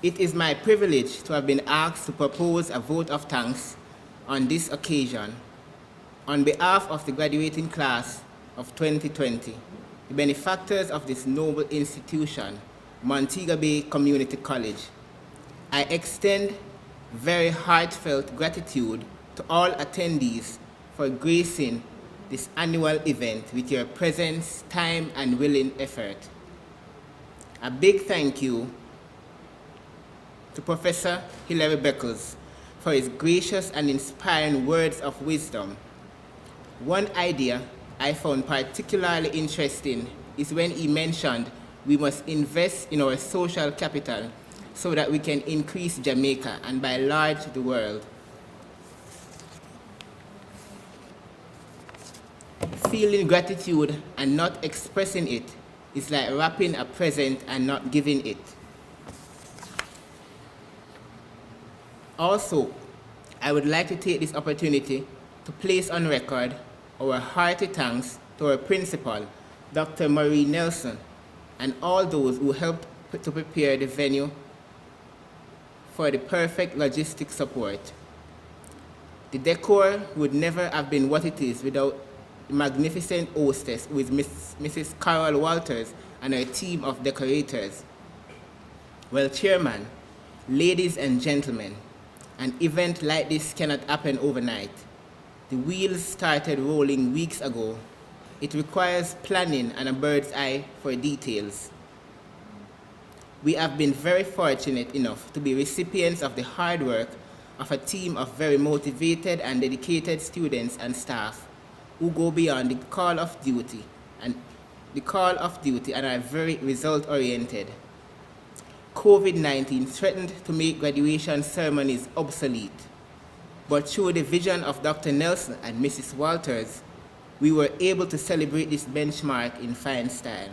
It is my privilege to have been asked to propose a vote of thanks on this occasion on behalf of the graduating class of 2020, the benefactors of this noble institution, Montego Bay Community College. I extend very heartfelt gratitude to all attendees for gracing this annual event with your presence, time, and willing effort. A big thank you to Professor Hilary Beckles for his gracious and inspiring words of wisdom. One idea I found particularly interesting is when he mentioned we must invest in our social capital so that we can increase Jamaica and by large the world. Feeling gratitude and not expressing it is like wrapping a present and not giving it. Also, I would like to take this opportunity to place on record our hearty thanks to our principal, Dr. Marie Nelson, and all those who helped to prepare the venue for the perfect logistic support. The decor would never have been what it is without the magnificent hostess who is Mrs. Carol Walters and her team of decorators. Well, Chairman, ladies and gentlemen, an event like this cannot happen overnight. The wheels started rolling weeks ago. It requires planning and a bird's eye for details. We have been very fortunate enough to be recipients of the hard work of a team of very motivated and dedicated students and staff who go beyond the call of duty and are very result-oriented. COVID-19 threatened to make graduation ceremonies obsolete, but through the vision of Dr. Nelson and Mrs. Walters, we were able to celebrate this benchmark in fine style.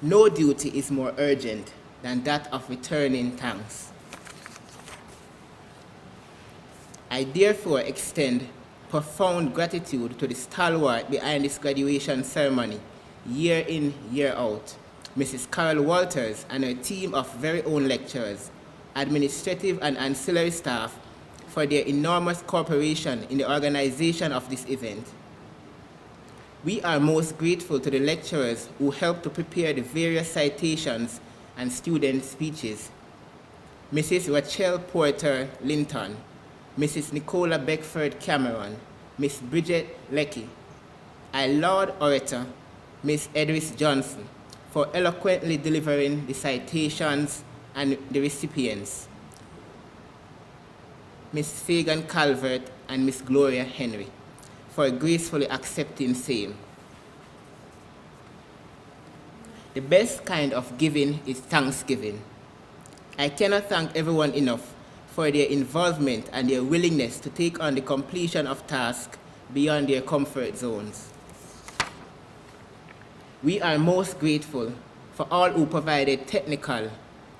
No duty is more urgent than that of returning thanks. I therefore extend profound gratitude to the stalwart behind this graduation ceremony, year in, year out, Mrs. Carol Walters and her team of very own lecturers, administrative and ancillary staff for their enormous cooperation in the organization of this event. We are most grateful to the lecturers who helped to prepare the various citations and student speeches. Mrs. Rachel Porter Linton, Mrs. Nicola Beckford Cameron, Miss Bridget Leckie, our Lord Orator, Miss Edris Johnson, for eloquently delivering the citations and the recipients, Miss Fagan Calvert and Miss Gloria Henry, for gracefully accepting same. The best kind of giving is thanksgiving. I cannot thank everyone enough for their involvement and their willingness to take on the completion of tasks beyond their comfort zones. We are most grateful for all who provided technical,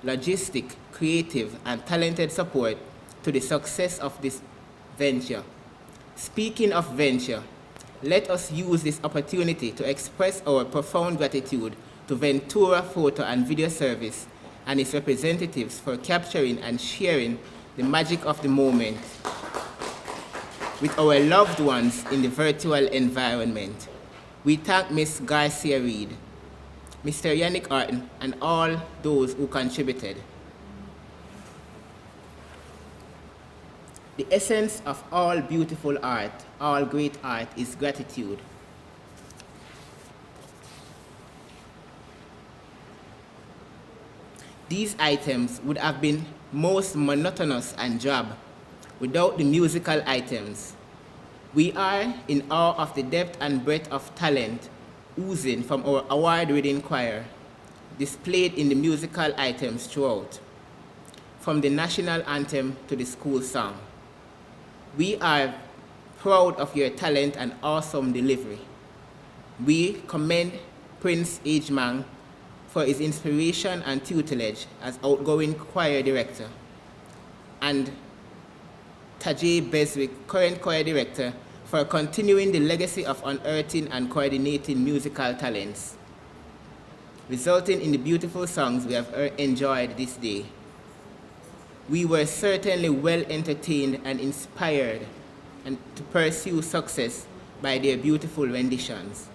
logistic, creative, and talented support to the success of this venture. Speaking of venture, let us use this opportunity to express our profound gratitude to Ventura Photo and Video Service and its representatives for capturing and sharing the magic of the moment with our loved ones in the virtual environment. We thank Ms. Garcia Reed, Mr. Yannick Arton, and all those who contributed. The essence of all beautiful art, all great art, is gratitude. These items would have been most monotonous and drab without the musical items. We are in awe of the depth and breadth of talent oozing from our award-winning choir, displayed in the musical items throughout, from the national anthem to the school song. We are proud of your talent and awesome delivery. We commend Prince Ajmang for his inspiration and tutelage as outgoing choir director, and Tajay Beswick, current choir director, for continuing the legacy of unearthing and coordinating musical talents, resulting in the beautiful songs we have enjoyed this day. We were certainly well entertained and inspired and to pursue success by their beautiful renditions.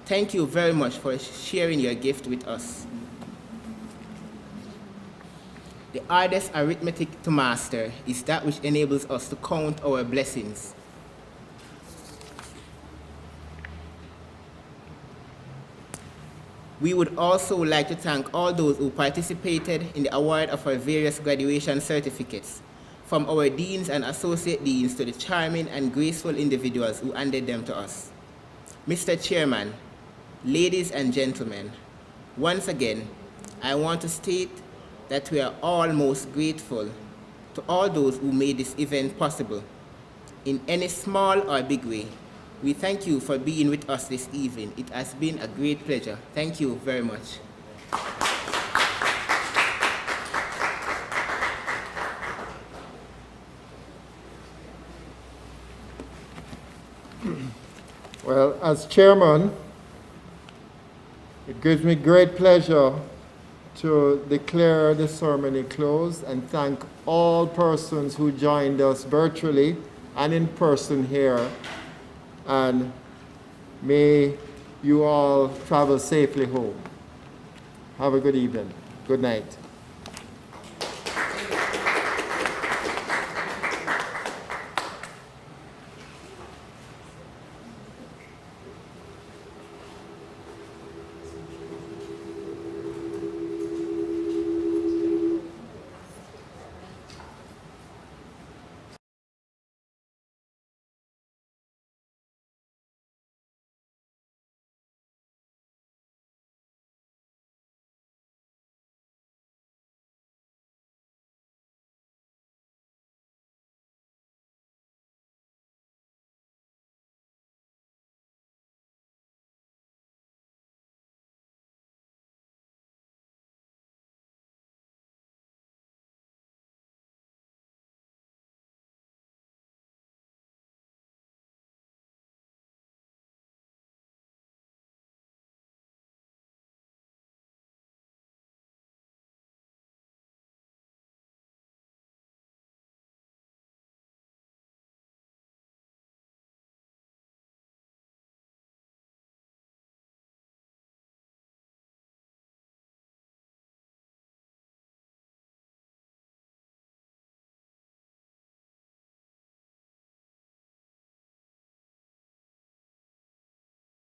Thank you very much for sharing your gift with us. The hardest arithmetic to master is that which enables us to count our blessings. We would also like to thank all those who participated in the award of our various graduation certificates, from our deans and associate deans to the charming and graceful individuals who handed them to us. Mr. Chairman, ladies and gentlemen, once again, I want to state that we are all most grateful to all those who made this event possible. In any small or big way, we thank you for being with us this evening. It has been a great pleasure. Thank you very much. Well, as chairman, it gives me great pleasure to declare the ceremony closed and thank all persons who joined us virtually and in person here. And may you all travel safely home. Have a good evening. Good night.